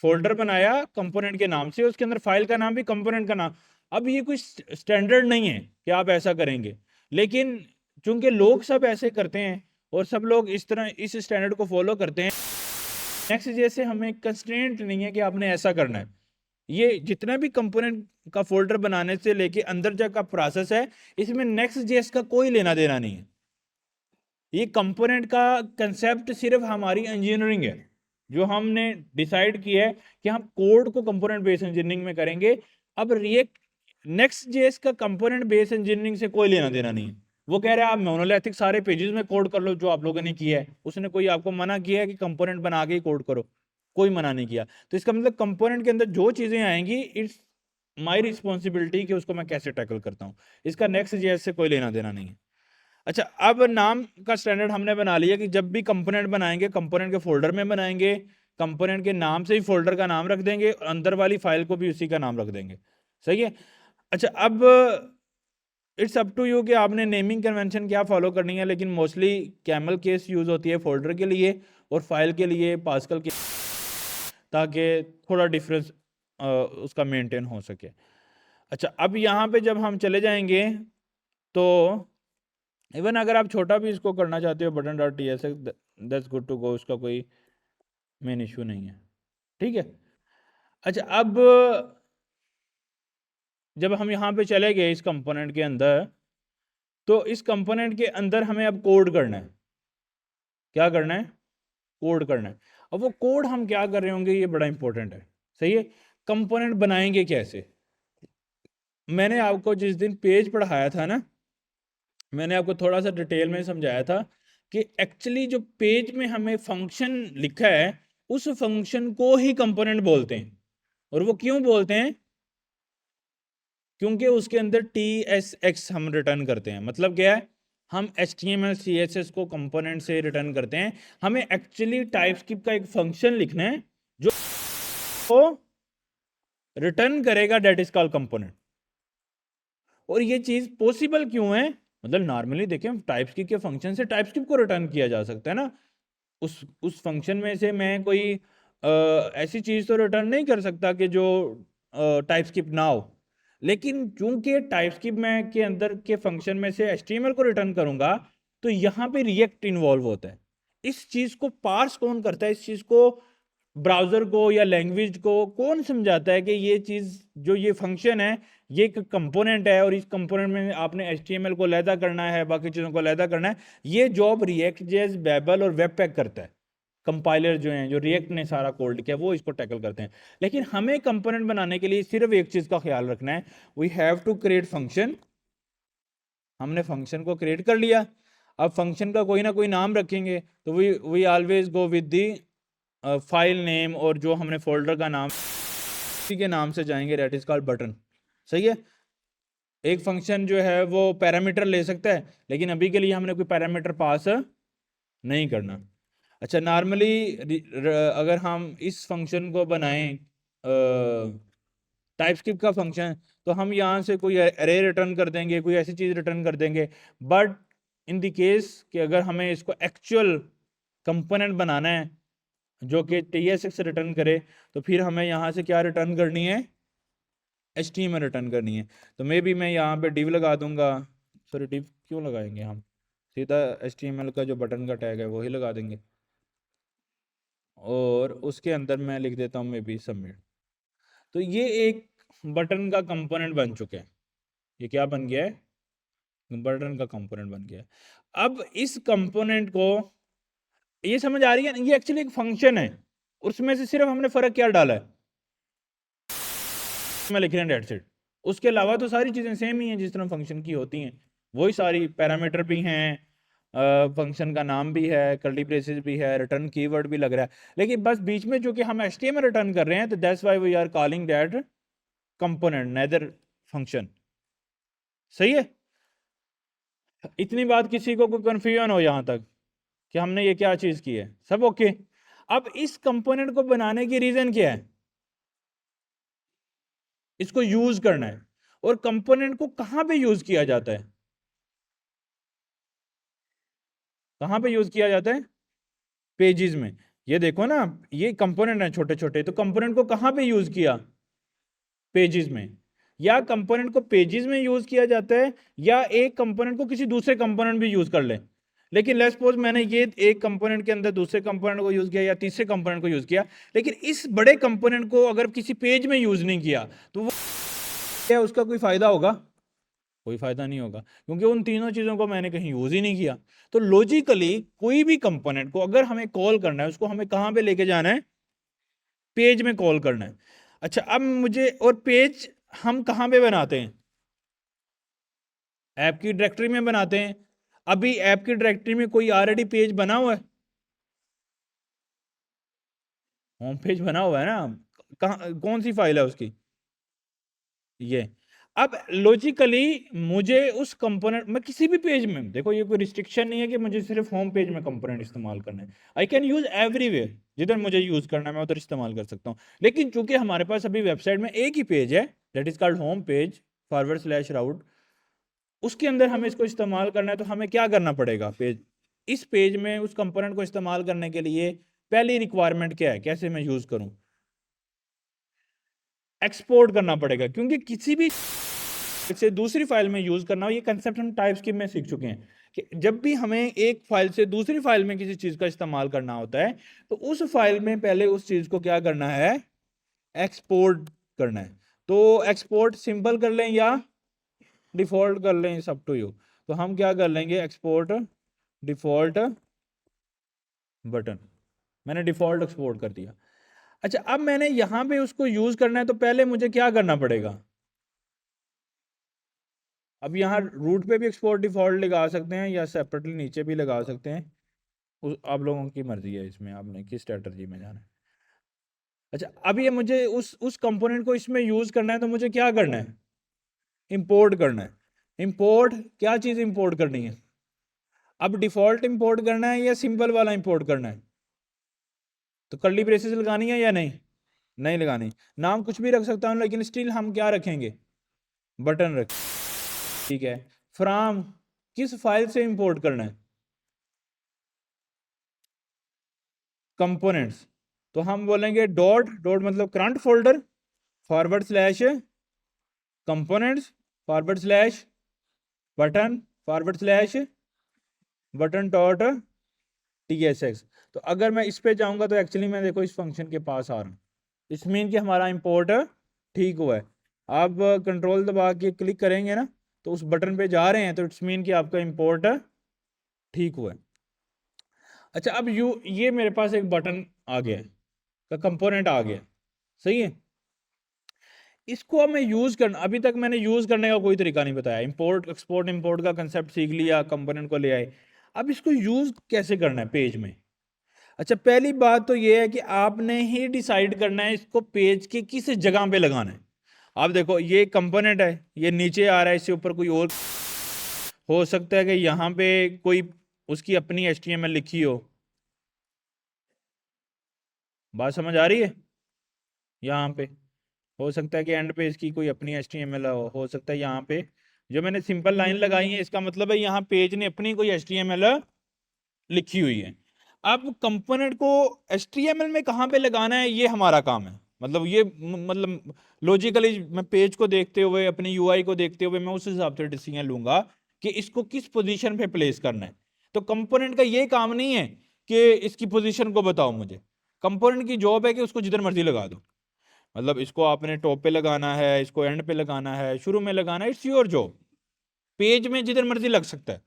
फोल्डर बनाया कंपोनेंट के नाम से, उसके अंदर फाइल का नाम भी कंपोनेंट का नाम। अब ये कोई स्टैंडर्ड नहीं है कि आप ऐसा करेंगे, लेकिन चूंकि लोग सब ऐसे करते हैं और सब लोग इस तरह इस स्टैंडर्ड को फॉलो करते हैं, नेक्स्ट जैसे हमें कंस्ट्रेंट नहीं है कि आपने ऐसा करना है। ये जितना भी कंपोनेंट का फोल्डर बनाने से लेके अंदर तक का प्रोसेस है, इसमें नेक्स्ट जेएस का कोई लेना देना नहीं है। ये कंपोनेंट का कंसेप्ट सिर्फ हमारी इंजीनियरिंग है, जो हमने डिसाइड किया है कि हम कोड को कंपोनेंट बेस्ड इंजीनियरिंग में करेंगे। अब रिएक्ट नेक्स्ट जेएस का कंपोनेंट बेस्ड इंजीनियरिंग से कोई लेना देना नहीं है। वो कह रहे हैं आप मोनोलिथिक सारे पेजेस में कोड कर लो जो आप लोगों ने किया है, उसने कोई आपको मना किया है कि कंपोनेंट बना के ही कोड करो? कोई मना नहीं किया। तो इसका मतलब कंपोनेंट के अंदर जो चीजें आएंगी इट्स माई रिस्पॉन्सिबिलिटी कि उसको मैं कैसे टैकल करता हूँ। इसका नेक्स्ट जेएस से कोई लेना देना नहीं है। अच्छा, अब नाम का स्टैंडर्ड हमने बना लिया कि जब भी कंपोनेंट बनाएंगे कंपोनेंट के फोल्डर में बनाएंगे, कंपोनेंट के नाम से ही फोल्डर का नाम रख देंगे, अंदर वाली फाइल को भी उसी का नाम रख देंगे। सही है। अच्छा, अब इट्स अप टू यू कि आपने नेमिंग कन्वेंशन क्या फॉलो करनी है, लेकिन मोस्टली कैमल केस यूज होती है फोल्डर के लिए और फाइल के लिए पास्कल के, ताकि थोड़ा डिफरेंस उसका मेंटेन हो सके। अच्छा, अब यहाँ पे जब हम चले जाएंगे तो इवन अगर आप छोटा भी इसको करना चाहते हो button dot T S X, that's good to go, उसका कोई मेन इशू नहीं है। ठीक है। अच्छा, अब जब हम यहाँ पे चले गए इस कंपोनेंट के अंदर, तो इस कंपोनेंट के अंदर हमें अब कोड करना है। क्या करना है? कोड करना है। अब वो कोड हम क्या कर रहे होंगे, ये बड़ा इंपॉर्टेंट है। सही है। कंपोनेंट बनाएंगे कैसे? मैंने आपको जिस दिन पेज पढ़ाया था ना, मैंने आपको थोड़ा सा डिटेल में समझाया था कि एक्चुअली जो पेज में हमें फंक्शन लिखा है उस फंक्शन को ही कंपोनेंट बोलते हैं। और वो क्यों बोलते हैं? क्योंकि उसके अंदर TSX हम रिटर्न करते हैं। मतलब क्या है? हम HTML CSS को कंपोनेंट से रिटर्न करते हैं। हमें एक्चुअली टाइपस्क्रिप्ट का एक फंक्शन लिखना है जो रिटर्न करेगा, दैट इज कॉल्ड कंपोनेंट। और ये चीज पॉसिबल क्यों है? मतलब नॉर्मली देखें, टाइपस्क्रिप्ट के फंक्शन से टाइपस्क्रिप्ट को रिटर्न किया जा सकता है ना। उस फंक्शन में से मैं कोई ऐसी चीज तो रिटर्न नहीं कर सकता कि जो टाइपस्क्रिप्ट ना हो। लेकिन चूंकि टाइपस्क्रिप्ट में के अंदर के फंक्शन में से HTML को रिटर्न करूंगा, तो यहाँ पे रिएक्ट इन्वॉल्व होता है। इस चीज को पार्स कौन करता है? इस चीज को ब्राउजर को या लैंग्वेज को कौन समझाता है कि ये चीज जो ये फंक्शन है ये एक कंपोनेंट है और इस कंपोनेंट में आपने HTML को लैदा करना है, बाकी चीज़ों को लैदा करना है। ये जॉब रिएक्ट जेएस, बेबल और वेबपैक करता है। कंपाइलर जो हैं, जो रिएक्ट ने सारा कोड किया, वो इसको टैकल करते हैं। लेकिन हमें कंपोनेंट बनाने के लिए सिर्फ एक चीज़ का ख्याल रखना है, we have to create function. हमने फंक्शन को क्रिएट कर लिया, अब फंक्शन का कोई ना कोई नाम रखेंगे, तो we always go with the file name, और जो हमने फोल्डर का नाम उसी के नाम से जाएंगे, दैट इज कॉल्ड बटन। सही है। एक फंक्शन जो है वो पैरामीटर ले सकता है, लेकिन अभी के लिए हमने कोई पैरामीटर पास नहीं करना। अच्छा, नॉर्मली अगर हम इस फंक्शन को बनाएं टाइपस्क्रिप्ट का फंक्शन, तो हम यहाँ से कोई अरे रिटर्न कर देंगे, कोई ऐसी चीज़ रिटर्न कर देंगे। बट इन द केस कि अगर हमें इसको एक्चुअल कंपोनेंट बनाना है जो कि TSX रिटर्न करे, तो फिर हमें यहाँ से क्या रिटर्न करनी है? HTML रिटर्न करनी है। तो मे बी मैं यहाँ पे div लगा दूंगा। सॉरी, div क्यों लगाएंगे? हम सीधा HTML का जो बटन का टैग है वही लगा देंगे, और उसके अंदर मैं लिख देता हूँ मे बी सबमिट। तो ये एक बटन का कंपोनेंट बन चुके हैं। ये क्या बन गया है? बटन का कंपोनेंट बन गया है। अब इस कंपोनेंट को, ये समझ आ रही है? ये एक्चुअली एक फंक्शन है, उसमें से सिर्फ हमने फर्क क्या डाला है? में लिख रहे हैं, डेट्स इट। उसके अलावा तो सारी चीजें सेम ही हैं जिस तरह फंक्शन की होती हैं। वही सारी पैरामीटर भी हैं, फंक्शन का नाम भी है, कर्ली ब्रेसेस भी है, रिटर्न कीवर्ड भी लग रहा है। लेकिन बस बीच में जो कि हम HTML रिटर्न कर रहे हैं, तो that's why we are calling that component, neither function. सही है। इतनी बात किसी को कोई कंफ्यूजन हो यहां तक कि हमने ये क्या चीज की है? सब ओके। अब इस कंपोनेंट को बनाने की रीजन क्या है? इसको यूज करना है। और कंपोनेंट को कहां पे यूज किया जाता है? कहां पे यूज किया जाता है? पेजेस में। ये देखो ना, ये कंपोनेंट है छोटे छोटे, तो कंपोनेंट को कहां पे यूज किया? पेजेस में। या कंपोनेंट को पेजेस में यूज किया जाता है, या एक कंपोनेंट को किसी दूसरे कंपोनेंट भी यूज कर ले। लेकिन लेट्स सपोज मैंने ये एक कंपोनेंट के अंदर दूसरे कंपोनेंट को यूज किया या तीसरे कंपोनेंट को यूज किया, लेकिन इस बड़े कंपोनेंट को अगर किसी पेज में यूज नहीं किया, तो वो क्या, उसका कोई फायदा होगा? कोई फायदा नहीं होगा, क्योंकि उन तीनों चीजों को मैंने कहीं यूज ही नहीं किया। तो लॉजिकली कोई भी कंपोनेंट को अगर हमें कॉल करना है, उसको हमें कहां पे लेके जाना है? पेज में कॉल करना है। अच्छा, अब मुझे, और पेज हम कहां पे बनाते हैं? ऐप की डायरेक्टरी में बनाते हैं। अभी ऐप की डायरेक्टरी में कोई ऑलरेडी पेज बना हुआ है? होम पेज बना हुआ है ना। कहाँ, कौन सी फाइल है उसकी? ये। अब लॉजिकली मुझे उस कंपोनेंट में किसी भी पेज में, देखो ये कोई रिस्ट्रिक्शन नहीं है कि मुझे सिर्फ होम पेज में कंपोनेंट इस्तेमाल करना है। आई कैन यूज एवरीवेयर, जिधर मुझे यूज करना है मैं उधर इस्तेमाल कर सकता हूँ। लेकिन चूंकि हमारे पास अभी वेबसाइट में एक ही पेज है, that is called home page /route, उसके अंदर हमें इसको इस्तेमाल करना है, तो हमें क्या करना पड़ेगा? इस पेज में उस कंपोनेंट को इस्तेमाल करने के लिए पहली रिक्वायरमेंट क्या है, कैसे मैं यूज करूं? एक्सपोर्ट करना पड़ेगा, क्योंकि किसी भी से दूसरी फाइल में यूज करना हो, ये कंसेप्ट हम टाइपस्क्रिप्ट में सीख चुके हैं कि जब भी हमें एक फाइल से दूसरी फाइल में किसी चीज का इस्तेमाल करना होता है, तो उस फाइल में पहले उस चीज को क्या करना है? एक्सपोर्ट करना है। तो एक्सपोर्ट सिंपल कर लें या डिफॉल्ट कर लें, सब टू यू। तो हम क्या कर लेंगे? एक्सपोर्ट डिफॉल्ट बटन, मैंने डिफॉल्ट एक्सपोर्ट कर दिया। अच्छा, अब मैंने यहां पे उसको यूज करना है, तो पहले मुझे क्या करना पड़ेगा? अब यहाँ रूट पे भी एक्सपोर्ट डिफॉल्ट लगा सकते हैं या सेपरेटली नीचे भी लगा सकते हैं, आप लोगों की मर्जी है, इसमें आपने किस स्ट्रेटजी में जाना है। अच्छा, अब ये मुझे उस कंपोनेंट को इसमें यूज करना है, तो मुझे क्या करना है? इंपोर्ट करना है। इंपोर्ट, क्या चीज इंपोर्ट करनी है? अब डिफॉल्ट इंपोर्ट करना है या सिंपल वाला इंपोर्ट करना है? तो कर्ली ब्रेसेस लगानी है या नहीं? नहीं लगानी। नाम कुछ भी रख सकता हूं, लेकिन स्टिल हम क्या रखेंगे? बटन रख। ठीक है। फ्रॉम किस फाइल से इंपोर्ट करना है? कंपोनेंट्स। तो हम बोलेंगे डॉट डॉट मतलब current folder / components / button / button dot tsx। तो अगर मैं इस पे जाऊंगा तो एक्चुअली मैं देखो इस फंक्शन के पास आ रहा हूं, इस मीन कि हमारा इंपोर्ट ठीक हुआ है। आप कंट्रोल दबा के क्लिक करेंगे ना, तो उस बटन पे जा रहे हैं, तो इट्स मीन कि आपका इंपोर्ट ठीक हुआ है। अच्छा, अब ये मेरे पास एक बटन आ गया है, का कंपोनेंट आ गया, सही है। इसको मैं यूज करना, अभी तक मैंने यूज करने का कोई तरीका नहीं बताया। इंपोर्ट एक्सपोर्ट इंपोर्ट का कंसेप्ट सीख लिया, कंपोनेंट को ले आए। अब इसको यूज कैसे करना है पेज में? अच्छा, पहली बात तो ये है कि आपने ही डिसाइड करना है इसको पेज के किस जगह पे लगाना है। आप देखो ये कंपोनेंट है, ये नीचे आ रहा है, इससे ऊपर कोई और हो सकता है कि यहाँ पे कोई उसकी अपनी HTML लिखी हो। बात समझ आ रही है? यहाँ पे हो सकता है कि एंड पे इसकी कोई अपनी HTML हो सकता है यहाँ पे जो मैंने सिंपल लाइन लगाई है, इसका मतलब है यहाँ पेज ने अपनी कोई HTML लिखी हुई है। अब कंपोनेंट को HTML में कहाँ पे लगाना है, ये हमारा काम है। मतलब ये मतलब लॉजिकली मैं पेज को देखते हुए, अपनी UI को देखते हुए, मैं उस हिसाब से डिसीजन लूंगा कि इसको किस पोजीशन पे प्लेस करना है। तो कंपोनेंट का ये काम नहीं है कि इसकी पोजीशन को बताओ मुझे। कंपोनेंट की जॉब है कि उसको जिधर मर्जी लगा दो। मतलब इसको आपने टॉप पे लगाना है, इसको एंड पे लगाना है, शुरू में लगाना है, इट्स योर जॉब। पेज में जिधर मर्जी लग सकता है,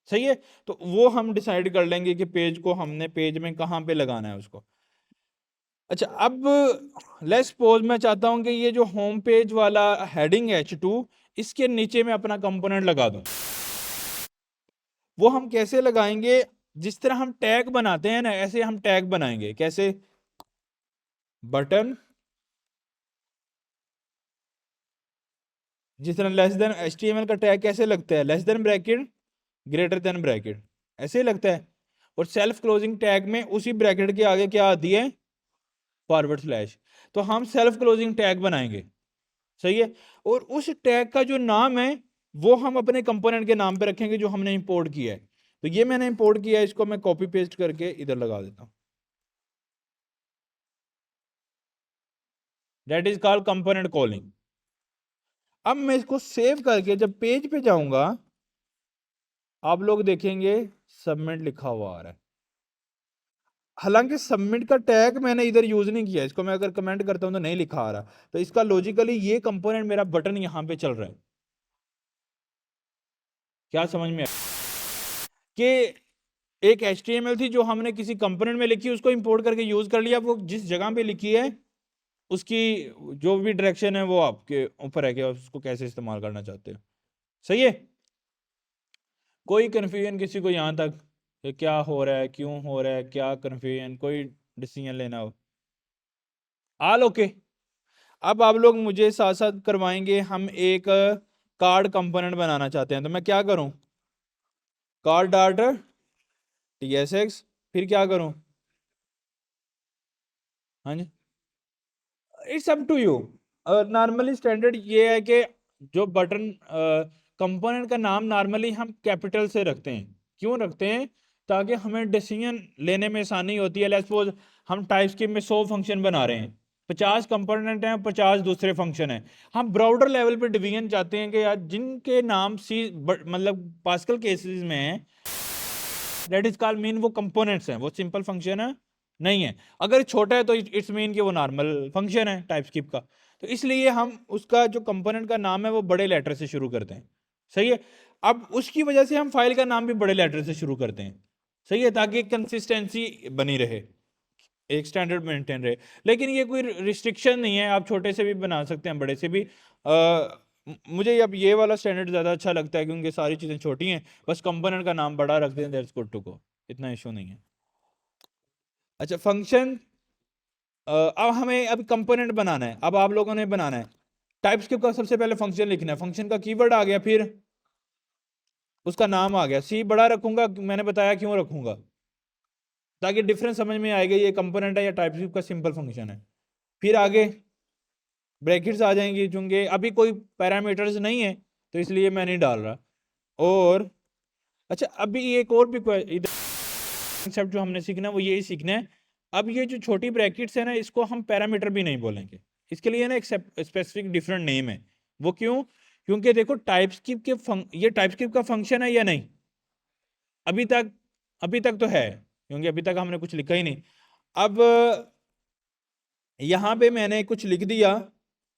सही है। तो वो हम डिसाइड कर लेंगे कि पेज को हमने पेज में कहाँ पे लगाना है उसको। अच्छा, अब लेट्स सपोज मैं चाहता हूं कि ये जो होम पेज वाला हेडिंग है H2, इसके नीचे में अपना कंपोनेंट लगा दूं। वो हम कैसे लगाएंगे? जिस तरह हम टैग बनाते हैं ना, ऐसे हम टैग बनाएंगे। कैसे? बटन, जिस तरह लेस देन HTML का टैग कैसे लगता है? Less than bracket, greater than bracket, ऐसे ही लगता है। और सेल्फ क्लोजिंग टैग में उसी ब्रैकेट के आगे क्या आती है? /। तो हम सेल्फ क्लोजिंग टैग बनाएंगे, सही है। और उस टैग का जो नाम है वो हम अपने कंपोनेंट के नाम पे रखेंगे जो हमने इंपोर्ट किया है। तो ये मैंने इंपोर्ट किया है, इसको मैं कॉपी पेस्ट करके इधर लगा देता हूं। That is called component calling. अब मैं इसको सेव करके जब पेज पे जाऊंगा, आप लोग देखेंगे सबमिट लिखा हुआ आ रहा है। हालांकि सबमिट का टैग मैंने इधर यूज नहीं किया, इसको मैं अगर कमेंट करता हूं तो नहीं लिखा आ रहा। तो इसका लॉजिकली ये कंपोनेंट मेरा बटन यहां पे चल रहा है। क्या समझ में कि एक HTML थी जो हमने किसी कंपोनेंट में लिखी, उसको इंपोर्ट करके यूज कर लिया। वो जिस जगह पे लिखी है उसकी जो भी डायरेक्शन है वो आपके ऊपर है कि आप उसको कैसे इस्तेमाल करना चाहते हो, सही है। कोई कंफ्यूजन किसी को यहां तक कि क्या हो रहा है, क्यों हो रहा है, क्या कंफ्यूजन, कोई डिसीजन लेना हो? All okay. अब आप लोग मुझे साथ साथ करवाएंगे, हम एक कार्ड कंपोनेंट बनाना चाहते हैं, तो मैं क्या करूं, कार्ड डाट TSX, फिर क्या करूं, हाँ जी, it's up to you. Normally standard ये है कि जो बटन कंपोनेंट का नाम नॉर्मली हम कैपिटल से रखते हैं। क्यों रखते हैं? ताकि हमें डिसीजन लेने में आसानी होती है। लेट्स सपोज हम टाइपस्क्रिप्ट में 100 फंक्शन बना रहे हैं, 50 कंपोनेंट हैं, 50 दूसरे फंक्शन हैं। हम ब्राउडर लेवल पे डिवीजन चाहते हैं कि यार जिनके नाम सी मतलब पास्कल केसेस में है, दैट इज कॉल्ड मीन वो कंपोनेंट्स हैं, वो सिंपल फंक्शन है नहीं है। अगर छोटा है तो इट्स मीन कि वो नॉर्मल फंक्शन है टाइपस्क्रिप्ट का। तो इसलिए हम उसका जो कंपोनेंट का नाम है वो बड़े लेटर से शुरू करते हैं। सही है। अब उसकी वजह से हम फाइल का नाम भी बड़े लेटर से शुरू करते हैं। सही है, ताकि कंसिस्टेंसी बनी रहे, एक स्टैंडर्ड मेंटेन रहे। लेकिन ये कोई रिस्ट्रिक्शन नहीं है, आप छोटे से भी बना सकते हैं, बड़े से भी। मुझे अब ये वाला स्टैंडर्ड ज़्यादा अच्छा लगता है क्योंकि सारी चीज़ें छोटी हैं, बस कंपोनेंट का नाम बड़ा रखते हैं, दैट्स गुड टू गो, इतना इशू नहीं है। अच्छा, फंक्शन, अब हमें अब कंपोनेंट बनाना है, अब आप लोगों ने बनाना है। टाइपस्क्रिप्ट का सबसे पहले फंक्शन लिखना है, फंक्शन का कीवर्ड आ गया, फिर उसका नाम आ गया। सी बड़ा रखूंगा, मैंने बताया क्यों रखूंगा, ताकि डिफरेंस समझ में आएगा ये कंपोनेंट है या टाइपस्क्रिप्ट का सिंपल फंक्शन है। फिर आगे ब्रैकेट्स आ जाएंगी, चूंकि अभी कोई पैरामीटर्स नहीं है तो इसलिए मैं नहीं डाल रहा। और अच्छा, अभी एक और भी कंसेप्ट जो हमने सीखना है वो यही सीखना है। अब ये जो छोटी ब्रैकेट्स है ना, इसको हम पैरामीटर भी नहीं बोलेंगे, इसके लिए ना एक स्पेसिफिक डिफरेंट नेम है। वो क्यों? क्योंकि देखो टाइपस्क्रिप्ट के ये टाइपस्क्रिप्ट का फंक्शन है या नहीं, अभी तक, अभी तक तो है, क्योंकि अभी तक हमने कुछ लिखा ही नहीं। अब यहाँ पे मैंने कुछ लिख दिया,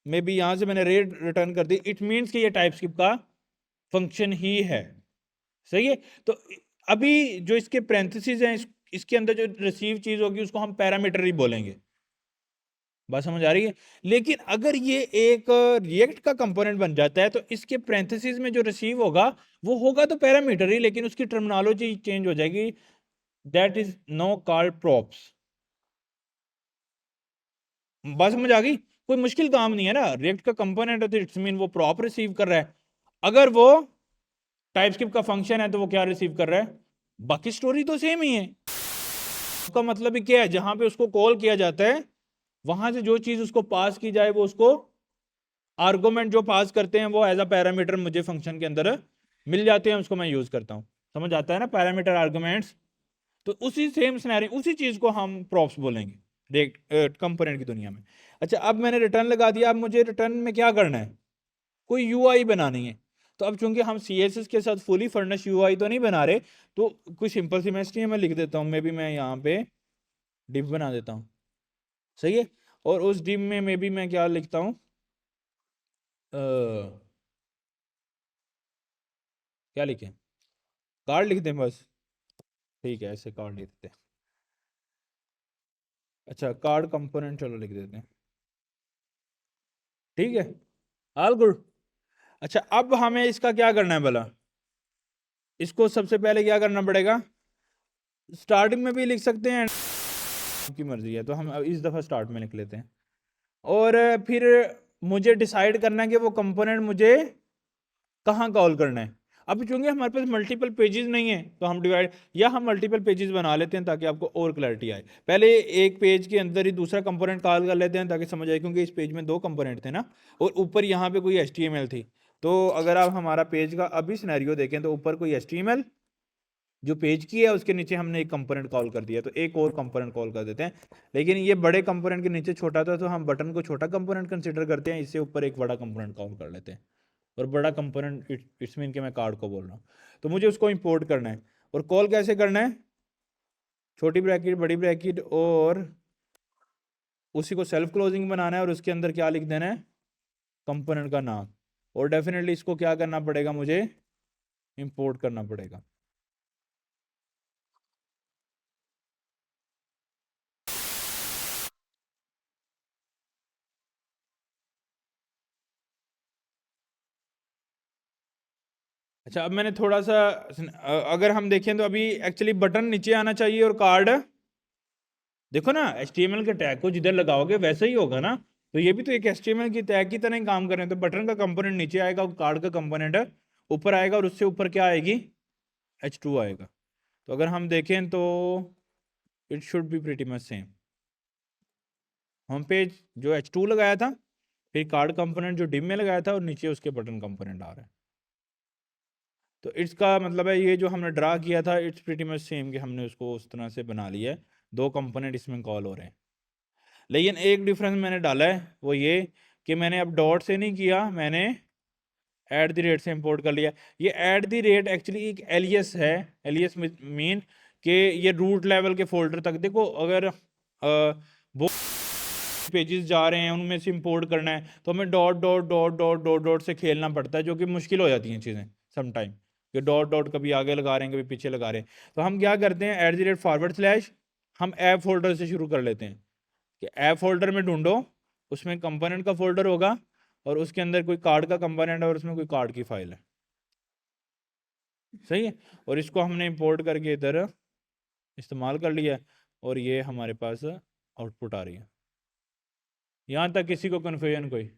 मे बी यहाँ से मैंने रेड रिटर्न कर दी, इट मीन्स कि ये टाइपस्क्रिप्ट का फंक्शन ही है। सही है। तो अभी जो इसके पैरेंथेसिस हैं, इसके अंदर जो रिसीव चीज होगी उसको हम पैरामीटर ही बोलेंगे। बात समझ आ रही है? लेकिन अगर ये एक रिएक्ट का कंपोनेंट बन जाता है तो इसके पैरेंथेसिस में जो रिसीव होगा वो होगा तो पैरामीटर ही, लेकिन उसकी टर्मिनोलॉजी चेंज हो जाएगी, that is no called props. बात समझ आ गई? कोई मुश्किल काम नहीं है ना, रिएक्ट का कंपोनेंट है तो इट्स मीन वो प्रॉप रिसीव कर रहा है। अगर वो टाइपस्क्रिप्ट का फंक्शन है तो वो क्या रिसीव कर रहा है? बाकी स्टोरी तो सेम ही है। उसका मतलब ही क्या है, जहां पे उसको कॉल किया जाता है वहां से जो चीज उसको पास की जाए वो उसको आर्गुमेंट जो पास करते हैं वो एज अ पैरामीटर मुझे फंक्शन के अंदर मिल जाते हैं, उसको मैं यूज करता हूं। समझ आता है ना, पैरामीटर आर्गुमेंट्स। तो उसी सेम सिनेरियो, उसी चीज को हम प्रॉप्स बोलेंगे कंपोनेंट की दुनिया में। अच्छा, अब मैंने रिटर्न लगा दिया, अब मुझे रिटर्न में क्या करना है, कोई यूआई बनानी है। तो अब चूंकि हम CSS के साथ फुली फर्निश यूआई तो नहीं बना रहे, तो कोई सिंपल सी मैं HTML लिख देता हूँ, मे बी मैं यहाँ पे डिव बना देता हूँ। सही है। और उस डिव में मे बी मैं क्या लिखता हूँ, क्या लिखें, कार्ड लिख दें बस। ठीक है, ऐसे कार्ड लिख देते हैं। अच्छा, कार्ड कंपोनेंट चलो लिख देते हैं, ठीक है, ऑल गुड। अच्छा, अब हमें इसका क्या करना है भला, इसको सबसे पहले क्या करना पड़ेगा, स्टार्टिंग में भी लिख सकते हैं, की मर्जी है, तो हम इस दफ़ा स्टार्ट में लिख लेते हैं। और फिर मुझे डिसाइड करना है कि वो कंपोनेंट मुझे कहाँ कॉल करना है। अब चूंकि हमारे पास मल्टीपल पेजेस नहीं है तो हम डिवाइड, या हम मल्टीपल पेजेस बना लेते हैं ताकि आपको और क्लैरिटी आए। पहले एक पेज के अंदर ही दूसरा कंपोनेंट कॉल कर लेते हैं ताकि समझ आए, क्योंकि इस पेज में 2 कंपोनेंट थे ना, और ऊपर यहाँ पे कोई HTML थी। तो अगर आप हमारा पेज का अभी सिनेरियो देखें तो ऊपर कोई HTML जो पेज की है उसके नीचे हमने एक कंपोनेंट कॉल कर दिया, तो एक और कंपोनेंट कॉल कर देते हैं। लेकिन ये बड़े कंपोनेंट के नीचे छोटा था तो हम बटन को छोटा कंपोनेंट कंसिडर करते हैं, इससे ऊपर एक बड़ा कंपोनेंट कॉल कर लेते हैं। और बड़ा कंपोनेंट इट्स मीन कि मैं कार्ड को बोल रहा हूँ, तो मुझे उसको इंपोर्ट करना है। और कॉल कैसे करना है, छोटी ब्रैकेट बड़ी ब्रैकेट, और उसी को सेल्फ क्लोजिंग बनाना है, और उसके अंदर क्या लिख देना है, कंपोनेंट का नाम। और डेफिनेटली इसको क्या करना पड़ेगा, मुझे इंपोर्ट करना पड़ेगा। अच्छा, अब मैंने थोड़ा सा अगर हम देखें तो अभी एक्चुअली बटन नीचे आना चाहिए और कार्ड, देखो ना HTML के टैग को जिधर लगाओगे वैसा ही होगा ना, तो ये भी तो एक HTML की टैग की तरह ही काम कर रहे हैं। तो बटन का कंपोनेंट नीचे आएगा, कार्ड का कंपोनेंट ऊपर आएगा, और उससे ऊपर क्या आएगी, H2 आएगा। तो अगर हम देखें तो it should be pretty much same. Home page जो H2 लगाया था, फिर कार्ड कंपोनेंट जो डिम में लगाया था, और नीचे उसके बटन कंपोनेंट आ रहा है। तो इट्स का मतलब है ये जो हमने ड्रा किया था, इट्स प्रीटी मच सेम, कि हमने उसको उस तरह से बना लिया है। दो कंपोनेंट इसमें कॉल हो रहे हैं। लेकिन एक डिफरेंस मैंने डाला है, वो ये कि मैंने अब डॉट से नहीं किया, मैंने ऐट द रेट से इंपोर्ट कर लिया। ये ऐट द रेट एक्चुअली एक एलियस है। एलियस मीन कि ये रूट लेवल के फोल्डर तक, देखो अगर वो पेजेस जा रहे हैं उनमें से इंपोर्ट करना है, तो हमें dot dot dot dot dot dot से खेलना पड़ता है, जो कि मुश्किल हो जाती हैं चीज़ें समटाइम, कि डॉट डॉट कभी आगे लगा रहे हैं, कभी पीछे लगा रहे हैं। तो हम क्या करते हैं, at the rate forward slash, हम ऐप फोल्डर से शुरू कर लेते हैं, कि ऐप फोल्डर में ढूंढो, उसमें कंपोनेंट का फोल्डर होगा, और उसके अंदर कोई कार्ड का कंपोनेंट है, और उसमें कोई कार्ड की फाइल है। सही है। और इसको हमने इंपोर्ट करके इधर इस्तेमाल कर लिया है, और ये हमारे पास आउटपुट आ रही है। यहाँ तक किसी को कन्फ्यूजन कोई?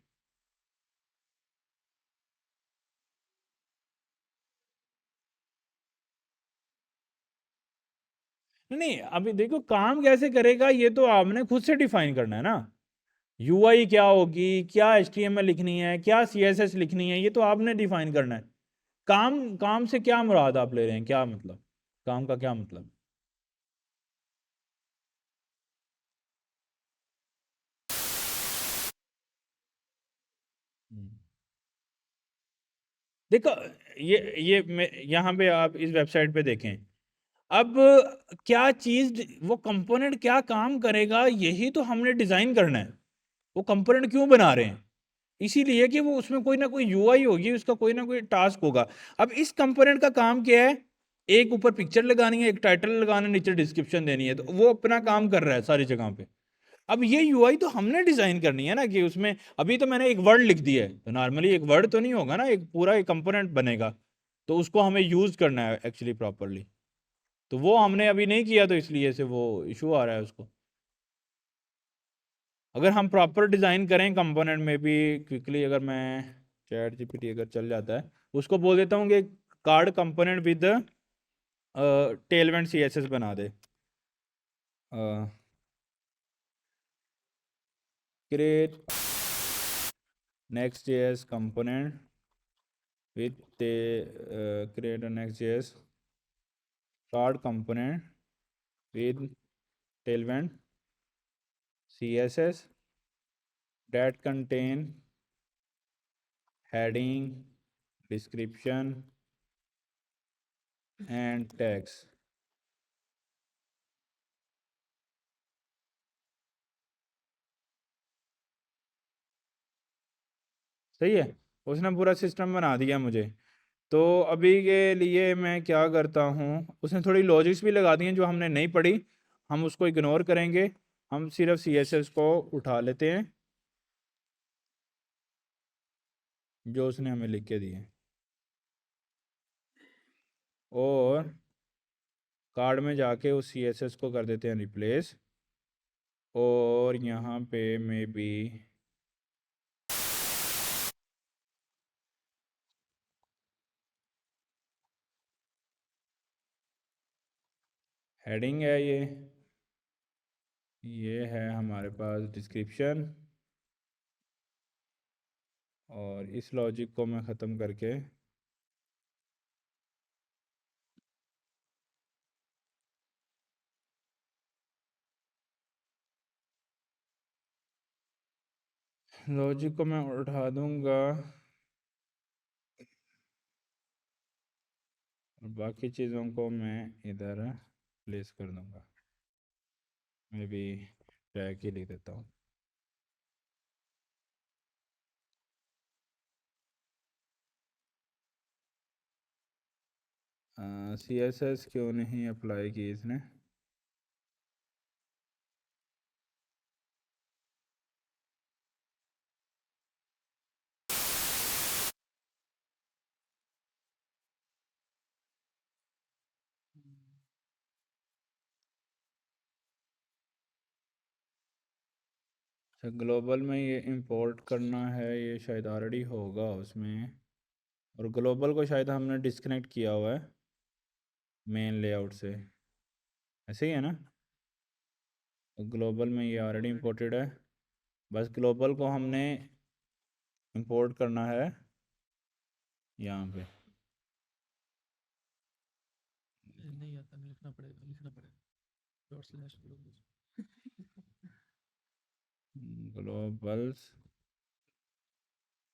नहीं, अभी देखो काम कैसे करेगा, ये तो आपने खुद से डिफाइन करना है ना। यूआई क्या होगी, क्या HTML लिखनी है, क्या CSS लिखनी है, ये तो आपने डिफाइन करना है। काम काम से क्या मुराद आप ले रहे हैं, क्या मतलब, काम का क्या मतलब? हम्म। देखो, ये यहाँ पे आप इस वेबसाइट पे देखें। अब क्या चीज, वो कंपोनेंट क्या काम करेगा, यही तो हमने डिजाइन करना है। वो कंपोनेंट क्यों बना रहे हैं? इसीलिए कि वो उसमें कोई ना कोई यूआई होगी, उसका कोई ना कोई टास्क होगा। अब इस कंपोनेंट का काम क्या है, एक ऊपर पिक्चर लगानी है, एक टाइटल लगाना है, नीचे डिस्क्रिप्शन देनी है, तो वो अपना काम कर रहा है सारी जगह पे। अब ये यूआई तो हमने डिजाइन करनी है ना, कि उसमें अभी तो मैंने एक वर्ड लिख दिया है, तो नॉर्मली एक वर्ड तो नहीं होगा ना, एक पूरा एक कंपोनेंट बनेगा, तो उसको हमें यूज करना है एक्चुअली प्रॉपरली। तो वो हमने अभी नहीं किया, तो इसलिए से वो इशू आ रहा है उसको। अगर हम प्रॉपर डिज़ाइन करें कंपोनेंट में भी क्विकली, अगर मैं ChatGPT अगर चल जाता है, उसको बोल देता हूँ कि card component with Tailwind CSS बना दे, create Next JS component with create Next JS card component with Tailwind CSS that contain heading, description and text। सही है। उसने पूरा सिस्टम बना दिया मुझे। तो अभी के लिए मैं क्या करता हूँ, उसने थोड़ी लॉजिक्स भी लगा दी हैं जो हमने नहीं पढ़ी, हम उसको इग्नोर करेंगे। हम सिर्फ CSS को उठा लेते हैं जो उसने हमें लिख के दिए, और कार्ड में जाके उस CSS को कर देते हैं रिप्लेस। और यहाँ पे मे बी हेडिंग है, ये है हमारे पास डिस्क्रिप्शन, और इस लॉजिक को मैं ख़त्म करके लॉजिक को मैं उठा दूंगा, और बाकी चीज़ों को मैं इधर प्लेस कर दूंगा। मैं भी ट्रैक ही लिख देता हूँ। CSS क्यों नहीं अप्लाई की इसने? अच्छा, ग्लोबल में ये इंपोर्ट करना है, ये शायद ऑलरेडी होगा उसमें, और ग्लोबल को शायद हमने डिस्कनेक्ट किया हुआ है मेन लेआउट से, ऐसे ही है ना। ग्लोबल में ये ऑलरेडी इंपोर्टेड है, बस ग्लोबल को हमने इंपोर्ट करना है यहाँ पे। नहीं आता, नहीं लिखना पड़ेगा dot slash Global's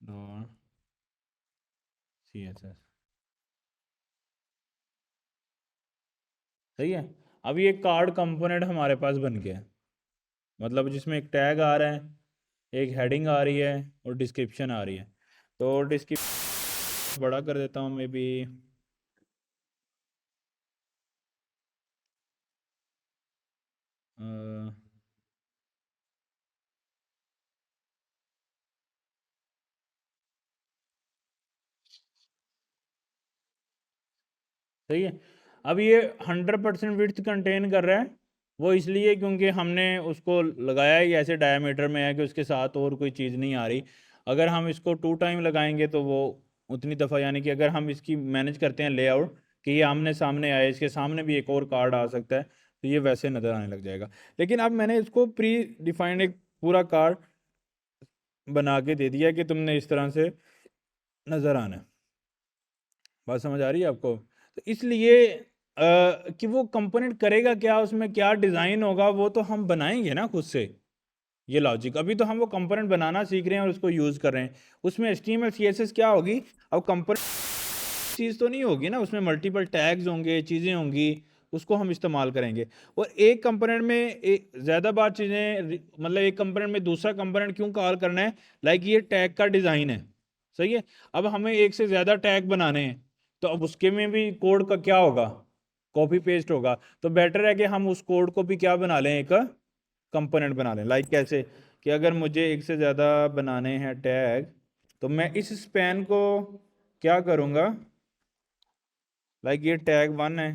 dot CSS, सही है। अब ये कार्ड कंपोनेंट हमारे पास बन गया, मतलब जिसमें एक टैग आ रहा है, एक हेडिंग आ रही है और डिस्क्रिप्शन आ रही है। तो डिस्क्रिप्शन बड़ा कर देता हूँ मे बी, सही है। अब ये 100% विड्थ कंटेन कर रहा है, वो इसलिए क्योंकि हमने उसको लगाया ही ऐसे डायमीटर में है कि उसके साथ और कोई चीज़ नहीं आ रही। अगर हम इसको 2 टाइम लगाएंगे तो वो उतनी दफ़ा, यानी कि अगर हम इसकी मैनेज करते हैं लेआउट कि ये आमने सामने आए, इसके सामने भी एक और कार्ड आ सकता है, तो ये वैसे नज़र आने लग जाएगा। लेकिन अब मैंने इसको प्री डिफाइंड एक पूरा कार्ड बना के दे दिया कि तुमने इस तरह से नज़र आना है। बात समझ आ रही है आपको? तो इसलिए कि वो कंपोनेंट करेगा क्या, उसमें क्या डिज़ाइन होगा, वो तो हम बनाएंगे ना खुद से। ये लॉजिक, अभी तो हम वो कंपोनेंट बनाना सीख रहे हैं और उसको यूज़ कर रहे हैं। उसमें HTML CSS क्या होगी, अब कंपोनेंट चीज़ तो नहीं होगी ना, उसमें मल्टीपल टैग्स होंगे, चीज़ें होंगी, उसको हम इस्तेमाल करेंगे। और एक कंपोनेंट में एक ज़्यादा बार चीज़ें, मतलब एक कंपोनेंट में दूसरा कंपोनेंट क्यों कॉल करना है, लाइक ये टैग का डिज़ाइन है, सही है। अब हमें एक से ज़्यादा टैग बनाने हैं, तो अब उसके में भी कोड का क्या होगा, कॉपी पेस्ट होगा। तो बेटर है कि हम उस कोड को भी क्या बना लें, एक कंपोनेंट बना लें। लाइक कैसे कि अगर मुझे एक से ज़्यादा बनाने हैं टैग, तो मैं इस स्पैन को क्या करूँगा, लाइक ये टैग 1 है,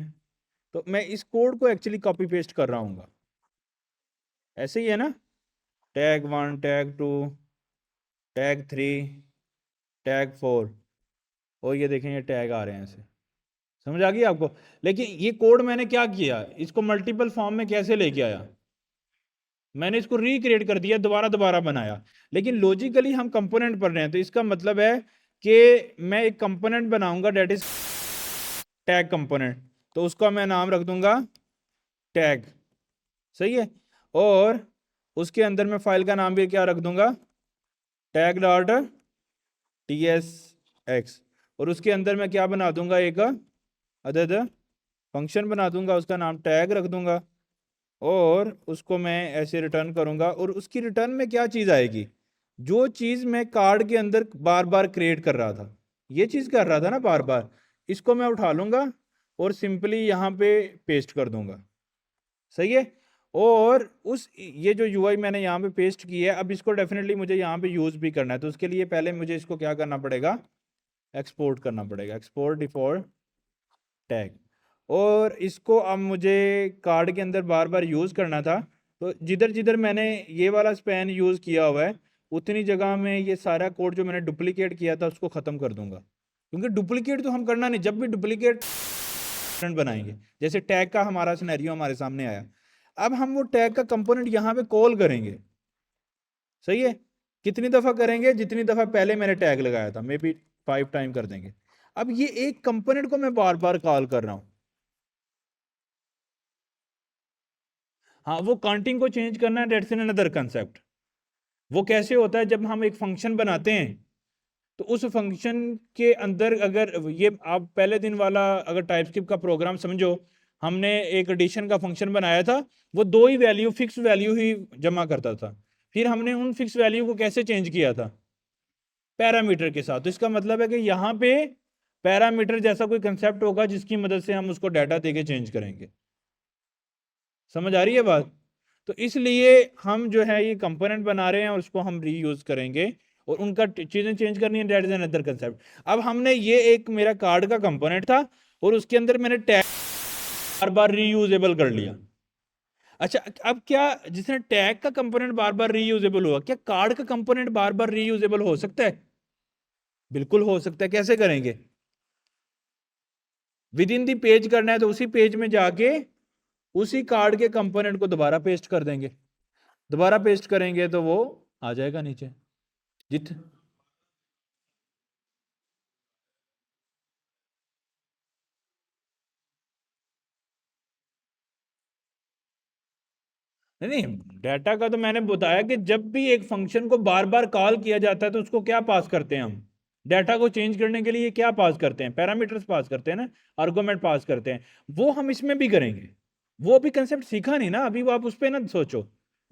तो मैं इस कोड को एक्चुअली कॉपी पेस्ट कर रहा हूँ, ऐसे ही है ना। टैग 1, टैग 2, टैग 3, टैग 4, और ये देखें ये टैग आ रहे हैं ऐसे, समझ आ गई आपको। लेकिन ये कोड मैंने क्या किया, इसको मल्टीपल फॉर्म में कैसे लेके आया, मैंने इसको रिक्रिएट कर दिया, दोबारा दोबारा बनाया। लेकिन लॉजिकली हम कंपोनेंट पढ़ रहे हैं, तो इसका मतलब है कि मैं एक कंपोनेंट बनाऊंगा, डेट इज टैग कंपोनेंट, तो उसका मैं नाम रख दूंगा टैग, सही है। और उसके अंदर मैं फाइल का नाम भी क्या रख दूंगा, टैग डॉट TSX, और उसके अंदर मैं क्या बना दूंगा, एक अदद फंक्शन बना दूंगा, उसका नाम टैग रख दूंगा, और उसको मैं ऐसे रिटर्न करूंगा। और उसकी रिटर्न में क्या चीज़ आएगी, जो चीज़ मैं कार्ड के अंदर बार बार क्रिएट कर रहा था, ये चीज़ कर रहा था ना बार बार, इसको मैं उठा लूंगा और सिंपली यहाँ पे पेस्ट कर दूंगा, सही है। और उस ये जो UI मैंने यहाँ पे पेस्ट की है, अब इसको डेफिनेटली मुझे यहाँ पे यूज़ भी करना है, तो उसके लिए पहले मुझे इसको क्या करना पड़ेगा, एक्सपोर्ट करना पड़ेगा, एक्सपोर्ट डिफॉल्ट टैग। और इसको अब मुझे कार्ड के अंदर बार बार यूज़ करना था, तो जिधर जिधर मैंने ये वाला स्पैन यूज़ किया हुआ है, उतनी जगह में ये सारा कोड जो मैंने डुप्लीकेट किया था उसको ख़त्म कर दूंगा, क्योंकि डुप्लीकेट तो हम करना नहीं। जब भी डुप्लीकेट बनाएंगे, जैसे टैग का हमारा सिनेरियो हमारे सामने आया, अब हम वो टैग का कंपोनेंट यहाँ पे कॉल करेंगे, सही है। कितनी दफ़ा करेंगे, जितनी दफ़ा पहले मैंने टैग लगाया था, मे बी 5 टाइम कर देंगे। अब ये एक कंपोनेंट को मैं बार बार कॉल कर रहा हूँ। हाँ, वो काउंटिंग को चेंज करना है, दैट्स अनदर कंसेप्ट। वो कैसे होता है, जब हम एक फंक्शन बनाते हैं, तो उस फंक्शन के अंदर अगर ये आप पहले दिन वाला अगर टाइपस्क्रिप्ट का प्रोग्राम समझो, हमने एक एडिशन का फंक्शन बनाया था, वो 2 ही वैल्यू, फिक्स वैल्यू ही जमा करता था। फिर हमने उन फिक्स वैल्यू को कैसे चेंज किया था, पैरामीटर के साथ। तो इसका मतलब है कि यहाँ पे पैरामीटर जैसा कोई कंसेप्ट होगा जिसकी मदद से हम उसको डाटा देके चेंज करेंगे। समझ आ रही है बात? तो इसलिए हम जो है ये कंपोनेंट बना रहे हैं और उसको हम रीयूज करेंगे, और उनका चीजें चेंज करनी है, दैट इज अनदर कंसेप्ट। अब हमने ये एक मेरा कार्ड का कंपोनेंट था और उसके अंदर मैंने टैग बार बार रीयूजेबल कर लिया। अच्छा, अब क्या जिसने टैग का कंपोनेंट बार बार रीयूजेबल हुआ, क्या कार्ड का कंपोनेंट बार बार रीयूजेबल हो सकता है? बिल्कुल हो सकता है। कैसे करेंगे? विद इन दी पेज करना है तो उसी पेज में जाके उसी कार्ड के कंपोनेंट को दोबारा पेस्ट कर देंगे। दोबारा पेस्ट करेंगे तो वो आ जाएगा नीचे। जित नहीं, डाटा का तो मैंने बताया कि जब भी एक फंक्शन को बार बार कॉल किया जाता है तो उसको क्या पास करते हैं हम? डाटा को चेंज करने के लिए क्या पास करते हैं? पैरामीटर्स पास करते हैं ना, आर्गुमेंट पास करते हैं। वो हम इसमें भी करेंगे। वो अभी कंसेप्ट सीखा नहीं ना, अभी वो आप उस पर ना सोचो।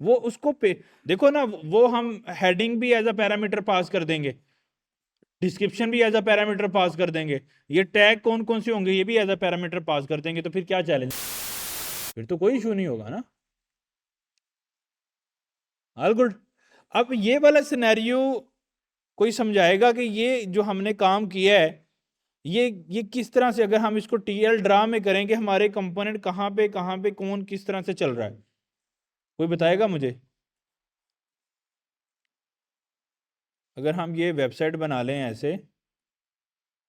वो उसको पे देखो ना, वो हम हेडिंग भी एज अ पैरामीटर पास कर देंगे, डिस्क्रिप्शन भी एज अ पैरामीटर पास कर देंगे, ये टैग कौन कौन से होंगे ये भी एज अ पैरामीटर पास कर देंगे। तो फिर क्या चैलेंज? फिर तो कोई इशू नहीं होगा ना। All good. अब ये वाला सिनेरियो कोई समझाएगा कि ये जो हमने काम किया है ये किस तरह से, अगर हम इसको टीएल ड्रा में करेंगे, हमारे कंपोनेंट कहाँ पे कौन किस तरह से चल रहा है? कोई बताएगा मुझे? अगर हम ये वेबसाइट बना लें ऐसे,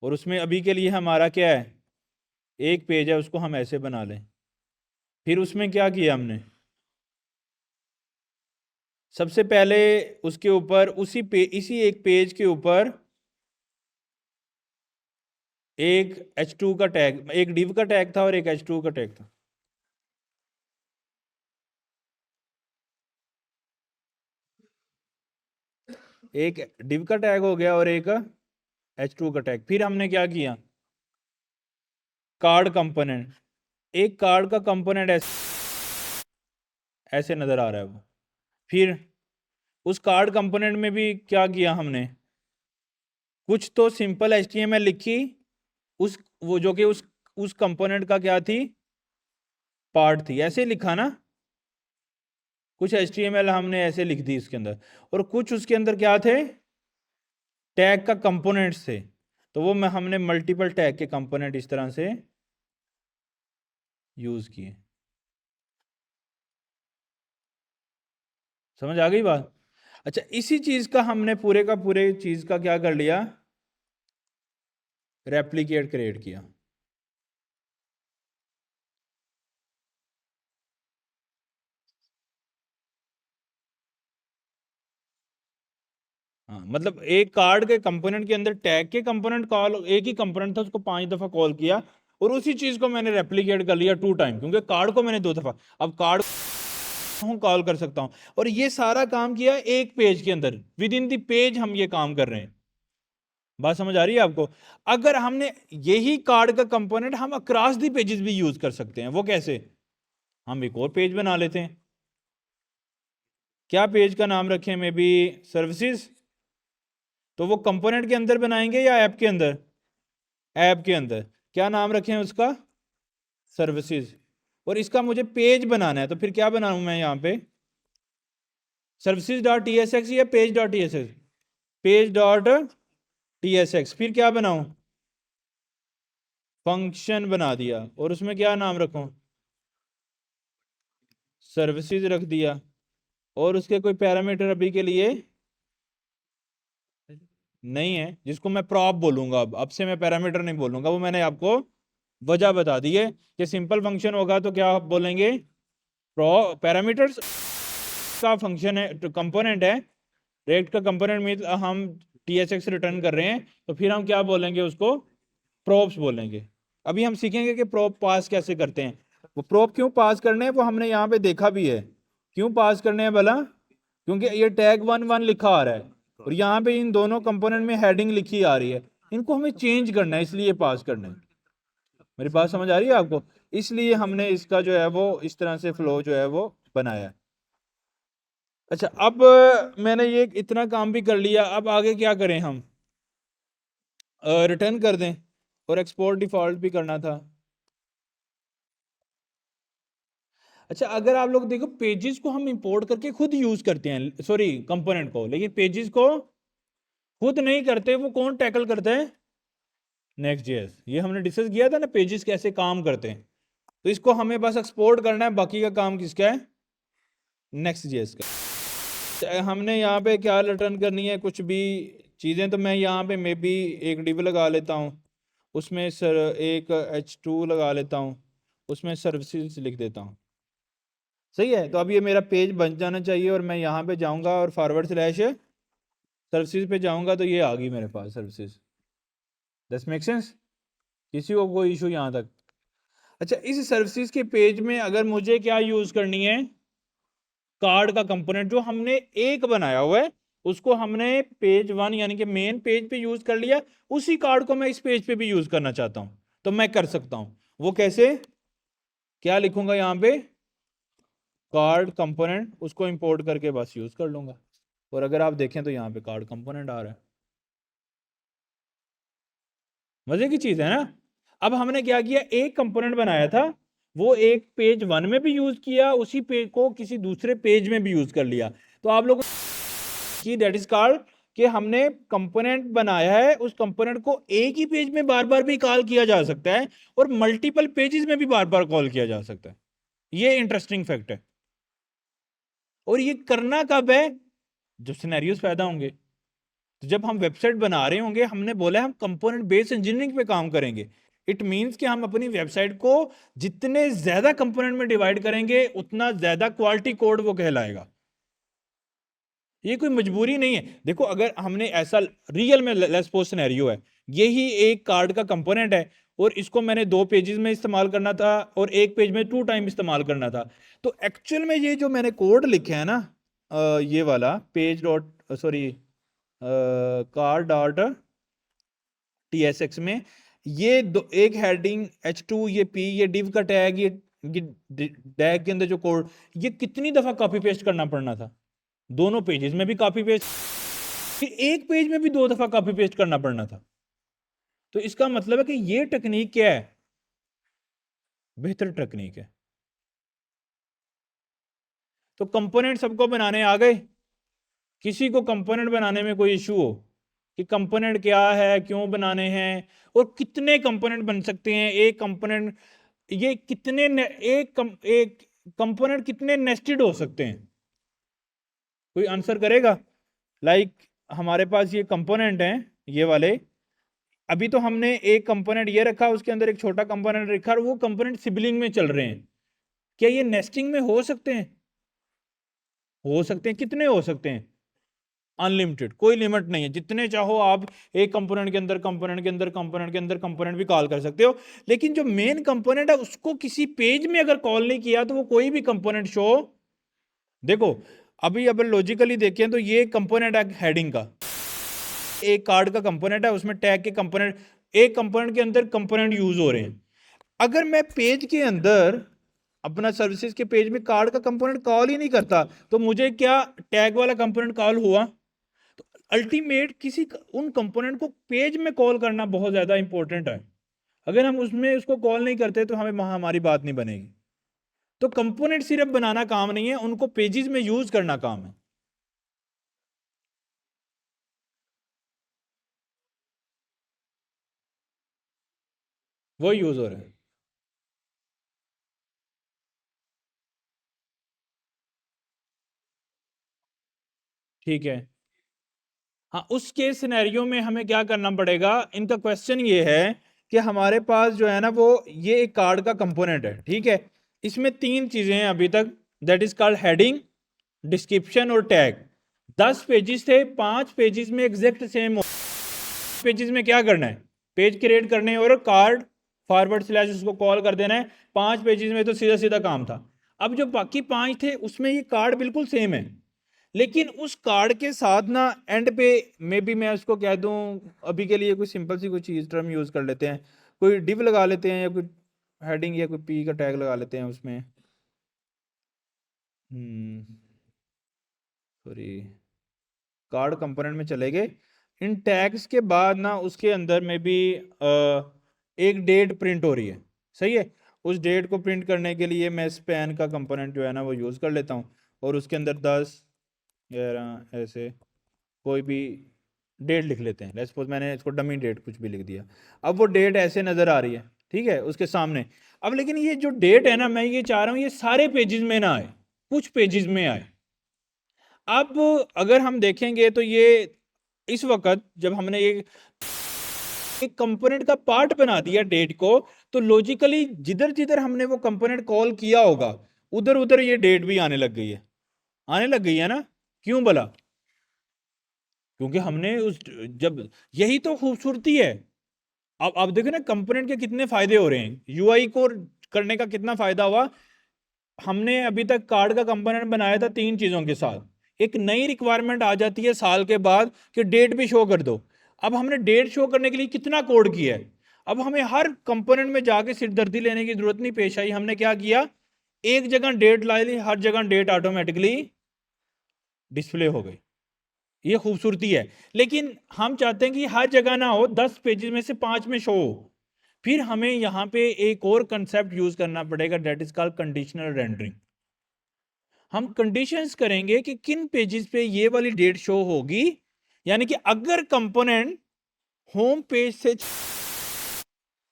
और उसमें अभी के लिए हमारा क्या है, एक पेज है, उसको हम ऐसे बना लें। फिर उसमें क्या किया हमने? सबसे पहले उसके ऊपर इसी एक पेज के ऊपर एक h2 का टैग, एक div का टैग था और एक h2 का टैग था। एक div का टैग हो गया और एक h2 का टैग। फिर हमने क्या किया? कार्ड कंपोनेंट, एक कार्ड का कंपोनेंट ऐसे नजर आ रहा है वो। फिर उस कार्ड कंपोनेंट में भी क्या किया हमने? कुछ तो सिंपल HTML लिखी, उस वो जो कि उस कंपोनेंट का क्या थी, पार्ट थी, ऐसे लिखा ना। कुछ HTML हमने ऐसे लिख दी इसके अंदर, और कुछ उसके अंदर क्या थे, टैग का कंपोनेंट्स थे। तो वो में हमने मल्टीपल टैग के कंपोनेंट इस तरह से यूज किए। समझ आ गई बात? अच्छा, इसी चीज का हमने पूरे का पूरे चीज का क्या कर लिया, रेप्लिकेट क्रिएट किया। हाँ, मतलब एक कार्ड के कंपोनेंट के अंदर टैग के कंपोनेंट कॉल, एक ही कंपोनेंट था, उसको 5 दफा कॉल किया, और उसी चीज को मैंने रेप्लिकेट कर लिया 2 टाइम, क्योंकि कार्ड को मैंने 2 दफा, अब कार्ड कॉल कर सकता हूं। और ये सारा काम किया एक पेज के अंदर, विद इन द पेज हम ये काम कर रहे हैं। बात समझ आ रही है आपको? अगर हमने यही कार्ड का कंपोनेंट हम अक्रॉस दी पेजेस भी यूज कर सकते हैं। वो कैसे? हम एक और पेज बना लेते हैं। क्या पेज का नाम रखें? May be services. तो वो कंपोनेंट के अंदर बनाएंगे या ऐप के अंदर? ऐप के अंदर। क्या नाम रखें उसका? सर्विसेज। और इसका मुझे पेज बनाना है, तो फिर क्या बनाऊं मैं यहां पे? सर्विसेज डॉट टीएसएक्स या page dot TSX? Page dot TSX. फिर क्या बनाऊं? फंक्शन बना दिया, और उसमें क्या नाम रखूं? सर्विसेज रख दिया। और उसके कोई पैरामीटर अभी के लिए नहीं है, जिसको मैं प्रॉप बोलूंगा। अब से मैं पैरामीटर नहीं बोलूंगा, वो मैंने आपको वजह बता दी है कि सिंपल फंक्शन होगा तो क्या बोलेंगे, पैरामीटर्स का फंक्शन है, तो कंपोनेंट है, रेक्ट का कंपोनेंट में हम टीएसएक्स रिटर्न कर रहे हैं, तो फिर हम क्या बोलेंगे उसको? प्रोप्स बोलेंगे। अभी हम सीखेंगे कि प्रोप पास कैसे करते हैं। वो प्रोप क्यों पास करने हैं वो हमने यहाँ पे देखा भी है। क्यों पास करने हैं भला? क्योंकि ये टैग 1 1 लिखा आ रहा है, और यहाँ पे इन दोनों कंपोनेंट में हेडिंग लिखी आ रही है, इनको हमें चेंज करना है, इसलिए पास करना है। मेरी बात समझ आ रही है आपको? इसलिए हमने इसका जो है वो इस तरह से फ्लो जो है वो बनाया है। अच्छा, अब मैंने ये इतना काम भी कर लिया, अब आगे क्या करें हम? रिटर्न कर दें, और एक्सपोर्ट डिफॉल्ट भी करना था। अच्छा, अगर आप लोग देखो, पेजेस को हम इंपोर्ट करके खुद यूज करते हैं, सॉरी कंपोनेंट को, लेकिन पेजेस को खुद नहीं करते। वो कौन टैकल करता है? Next JS. ये हमने डिस्कस किया था ना, पेजेस कैसे काम करते हैं। तो इसको हमें बस एक्सपोर्ट करना है, बाकी का काम किसका है, नेक्स्ट जेएस का। हमने यहाँ पे क्या रिटर्न करनी है, कुछ भी चीज़ें, तो मैं यहाँ पे मे बी एक डिव लगा लेता हूँ, उसमें सर एक H2 लगा लेता हूँ, उसमें सर्विसेज लिख देता हूँ। सही है, तो अब ये मेरा पेज बन जाना चाहिए और मैं यहाँ पे जाऊँगा और फॉरवर्ड स्लैश सर्विसेज पे जाऊँगा तो ये आ गई मेरे पास सर्विसेज। That's make sense? किसी को कोई इशू यहाँ तक? अच्छा, इस सर्विसेज के पेज में अगर मुझे क्या यूज़ करनी है, कार्ड का कंपोनेंट जो हमने एक बनाया हुआ है उसको हमने पेज 1 यानी कि मेन पेज पे यूज कर लिया, उसी कार्ड को मैं इस पेज पे भी यूज करना चाहता हूं तो मैं कर सकता हूं। वो कैसे, क्या लिखूंगा यहाँ पे, कार्ड कंपोनेंट, उसको इंपोर्ट करके बस यूज कर लूंगा। और अगर आप देखें तो यहाँ पे कार्ड कंपोनेंट आ रहा है। मजे की चीज है ना। अब हमने क्या किया, एक कंपोनेंट बनाया था, वो एक पेज 1 में भी यूज किया, उसी पेज को किसी दूसरे पेज में भी यूज कर लिया। तो आप लोग की दैट इज कॉल्ड कि हमने कंपोनेंट बनाया है, उस कंपोनेंट को एक ही पेज में बार बार भी कॉल किया जा सकता है और मल्टीपल पेजेस में भी बार बार कॉल किया जा सकता है। ये इंटरेस्टिंग फैक्ट है। और ये करना कब है, जब सिनेरियोस पैदा होंगे। तो जब हम वेबसाइट बना रहे होंगे, हमने बोला है हम कंपोनेंट बेस्ड इंजीनियरिंग पे काम करेंगे। इट मींस कि हम अपनी वेबसाइट को जितने ज्यादा कंपोनेंट में डिवाइड करेंगे उतना ज्यादा क्वालिटी कोड वो कहलाएगा। ये कोई मजबूरी नहीं है। देखो, अगर हमने ऐसा रियल में लेट्स सपोज सिनेरियो है, यही एक कार्ड का कंपोनेंट है और इसको मैंने 2 पेजेस में इस्तेमाल करना था और एक पेज में 2 टाइम इस्तेमाल करना था, तो एक्चुअल में ये जो मैंने कोड लिखे है ना, ये वाला page dot sorry card dot TSX में, ये एक हेडिंग H2, ये P, ये div का टैग, ये टैग के अंदर जो कोड, ये कितनी दफा कॉपी पेस्ट करना पड़ना था, दोनों पेजेस में भी कॉपी पेस्ट, फिर एक पेज में भी 2 दफा कॉपी पेस्ट करना पड़ना था। तो इसका मतलब है कि ये टेक्निक क्या है, बेहतर टेक्निक है। तो कंपोनेंट सबको बनाने आ गए। किसी को कंपोनेंट बनाने में कोई इशू हो कि कंपोनेंट क्या है, क्यों बनाने हैं और कितने कंपोनेंट बन सकते हैं, एक कंपोनेंट ये कितने एक कंपोनेंट कितने नेस्टेड हो सकते हैं, कोई आंसर करेगा? हमारे पास ये कंपोनेंट हैं, ये वाले, अभी तो हमने एक कंपोनेंट ये रखा, उसके अंदर एक छोटा कंपोनेंट रखा और वो कंपोनेंट सिबलिंग में चल रहे हैं। क्या ये नेस्टिंग में हो सकते हैं? हो सकते हैं। कितने हो सकते हैं? अनलिमिटेड, कोई लिमिट नहीं है। जितने चाहो आप एक कंपोनेंट के अंदर कंपोनेंट के अंदर कंपोनेंट के अंदर कंपोनेंट भी कॉल कर सकते हो। लेकिन जो मेन कंपोनेंट है उसको किसी पेज में अगर कॉल नहीं किया तो वो कोई भी कंपोनेंट शो, देखो अभी अगर लॉजिकली देखें तो ये कंपोनेंट है हेडिंग का, एक कार्ड का कंपोनेंट है, उसमें टैग के कंपोनेंट, एक कंपोनेंट के अंदर कंपोनेंट यूज हो रहे हैं। अगर मैं पेज के अंदर अपना सर्विसेज के पेज में कार्ड का कंपोनेंट कॉल ही नहीं करता तो मुझे क्या टैग वाला कंपोनेंट कॉल हुआ? तो अल्टीमेट किसी उन कंपोनेंट को पेज में कॉल करना बहुत ज्यादा इंपॉर्टेंट है। अगर हम उसमें उसको कॉल नहीं करते तो हमें हमारी बात नहीं बनेगी। तो कंपोनेंट सिर्फ बनाना काम नहीं है, उनको पेजेस में यूज करना काम है। वो यूज हो रहा है। ठीक है। हाँ, उस केस सिनेरियो में हमें क्या करना पड़ेगा, इनका क्वेश्चन ये है कि हमारे पास जो है ना वो ये एक कार्ड का कंपोनेंट है, ठीक है, इसमें 3 चीजें हैं अभी तक, that is called heading, description और टैग। 10 पेजेस थे, 5 पेजेस में एग्जैक्ट सेम, पेजेस में क्या करना है, पेज क्रिएट करने और कार्ड फॉरवर्ड स्लैश उसको कॉल कर देना है। 5 पेजेस में तो सीधा सीधा काम था। अब जो बाकी 5 थे उसमें ये कार्ड बिल्कुल सेम है, लेकिन उस कार्ड के साथ ना एंड पे मे बी मैं उसको कह दूं, अभी के लिए कोई सिंपल सी कोई चीज टर्म यूज कर लेते हैं, कोई डिव लगा लेते हैं या कोई हेडिंग या कोई पी का टैग लगा लेते हैं उसमें, सॉरी, कार्ड कंपोनेंट में चले गए। इन टैग्स के बाद ना उसके अंदर में भी एक डेट प्रिंट हो रही है, सही है। उस डेट को प्रिंट करने के लिए मैं स्पैन का कंपोनेंट जो है ना वो यूज़ कर लेता हूँ और उसके अंदर 10 11 ऐसे कोई भी डेट लिख लेते हैं। लेट्स सपोज मैंने इसको डमी डेट कुछ भी लिख दिया। अब वो डेट ऐसे नज़र आ रही है, ठीक है, उसके सामने। अब लेकिन ये जो डेट है ना, मैं ये चाह रहा हूं ये सारे पेजेस में ना आए, कुछ पेजेस में आए। अब अगर हम देखेंगे तो ये इस वक्त जब हमने ये एक कंपोनेंट का पार्ट बना दिया डेट को, तो लॉजिकली जिधर जिधर हमने वो कंपोनेंट कॉल किया होगा उधर उधर ये डेट भी आने लग गई है, आने लग गई है ना। क्यों भला? क्योंकि हमने उस जब, यही तो खूबसूरती है। अब देखो ना कंपोनेंट के कितने फायदे हो रहे हैं, यूआई को करने का कितना फायदा हुआ। हमने अभी तक कार्ड का कंपोनेंट बनाया था 3 चीजों के साथ, एक नई रिक्वायरमेंट आ जाती है साल के बाद कि डेट भी शो कर दो। अब हमने डेट शो करने के लिए कितना कोड किया है। अब हमें हर कंपोनेंट में जाके सिरदर्दी लेने की जरूरत नहीं पेश आई। हमने क्या किया, एक जगह डेट ला ली, हर जगह डेट ऑटोमेटिकली डिस्प्ले हो गई। ये खूबसूरती है। लेकिन हम चाहते हैं कि हर जगह ना हो, 10 पेजेस में से 5 में शो हो। फिर हमें यहां पे एक और कंसेप्ट यूज करना पड़ेगा, that is called conditional rendering. हम कंडीशंस करेंगे कि किन पेजेस पे ये वाली डेट शो होगी। यानी कि अगर कंपोनेंट होम पेज से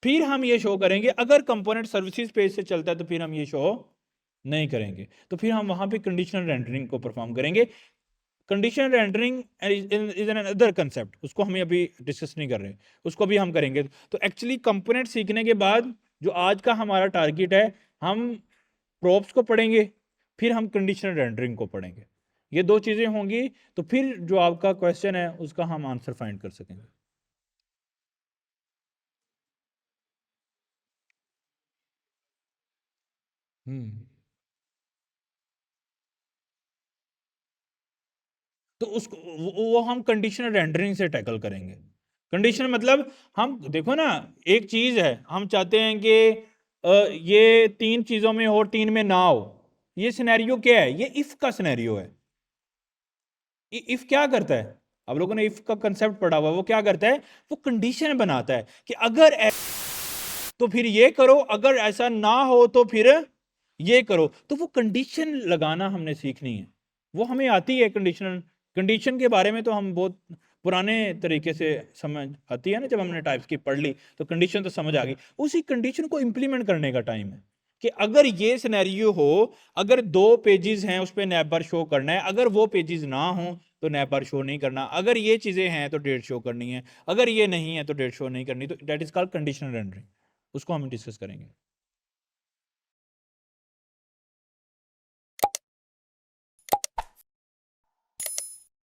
फिर हम ये शो करेंगे, अगर कंपोनेंट सर्विसेज पेज से चलता है तो फिर हम ये शो नहीं करेंगे। तो फिर हम वहां पे कंडीशनल रेंडरिंग को परफॉर्म करेंगे। Conditional rendering is an other concept, उसको हम अभी डिस्कस नहीं कर रहे, उसको भी हम करेंगे। तो एक्चुअली कंपोनेंट सीखने के बाद जो आज का हमारा टारगेट है, हम प्रोप्स को पढ़ेंगे, फिर हम कंडीशनल रेंडरिंग को पढ़ेंगे। ये 2 चीजें होंगी, तो फिर जो आपका क्वेश्चन है उसका हम आंसर फाइंड कर सकेंगे। हम्म तो उसको वो हम कंडीशनल रेंडरिंग से टैकल करेंगे। कंडीशनल मतलब, हम देखो ना, एक चीज है हम चाहते हैं कि ये 3 चीजों में हो, 3 में ना हो। ये सिनेरियो क्या है? ये इफ का सिनेरियो है। इफ क्या करता है? आप लोगों ने इफ का कंसेप्ट पढ़ा हुआ, वो क्या करता है? वो कंडीशन बनाता है कि अगर तो फिर ये करो, अगर ऐसा ना हो तो फिर ये करो। तो वो कंडीशन लगाना हमने सीखनी है, वो हमें आती है। कंडीशन के बारे में तो हम बहुत पुराने तरीके से समझ आती है ना, जब हमने टाइप्स की पढ़ ली तो कंडीशन तो समझ आ गई। उसी कंडीशन को इंप्लीमेंट करने का टाइम है कि अगर ये सिनेरियो हो, अगर 2 पेजेस हैं उस पर नैप बार शो करना है, अगर वो पेजेस ना हो तो नैप बार शो नहीं करना, अगर ये चीजें हैं तो डेट शो करनी है, अगर ये नहीं है तो डेट शो नहीं करनी। तो that is called conditional rendering, उसको हम डिस्कस करेंगे।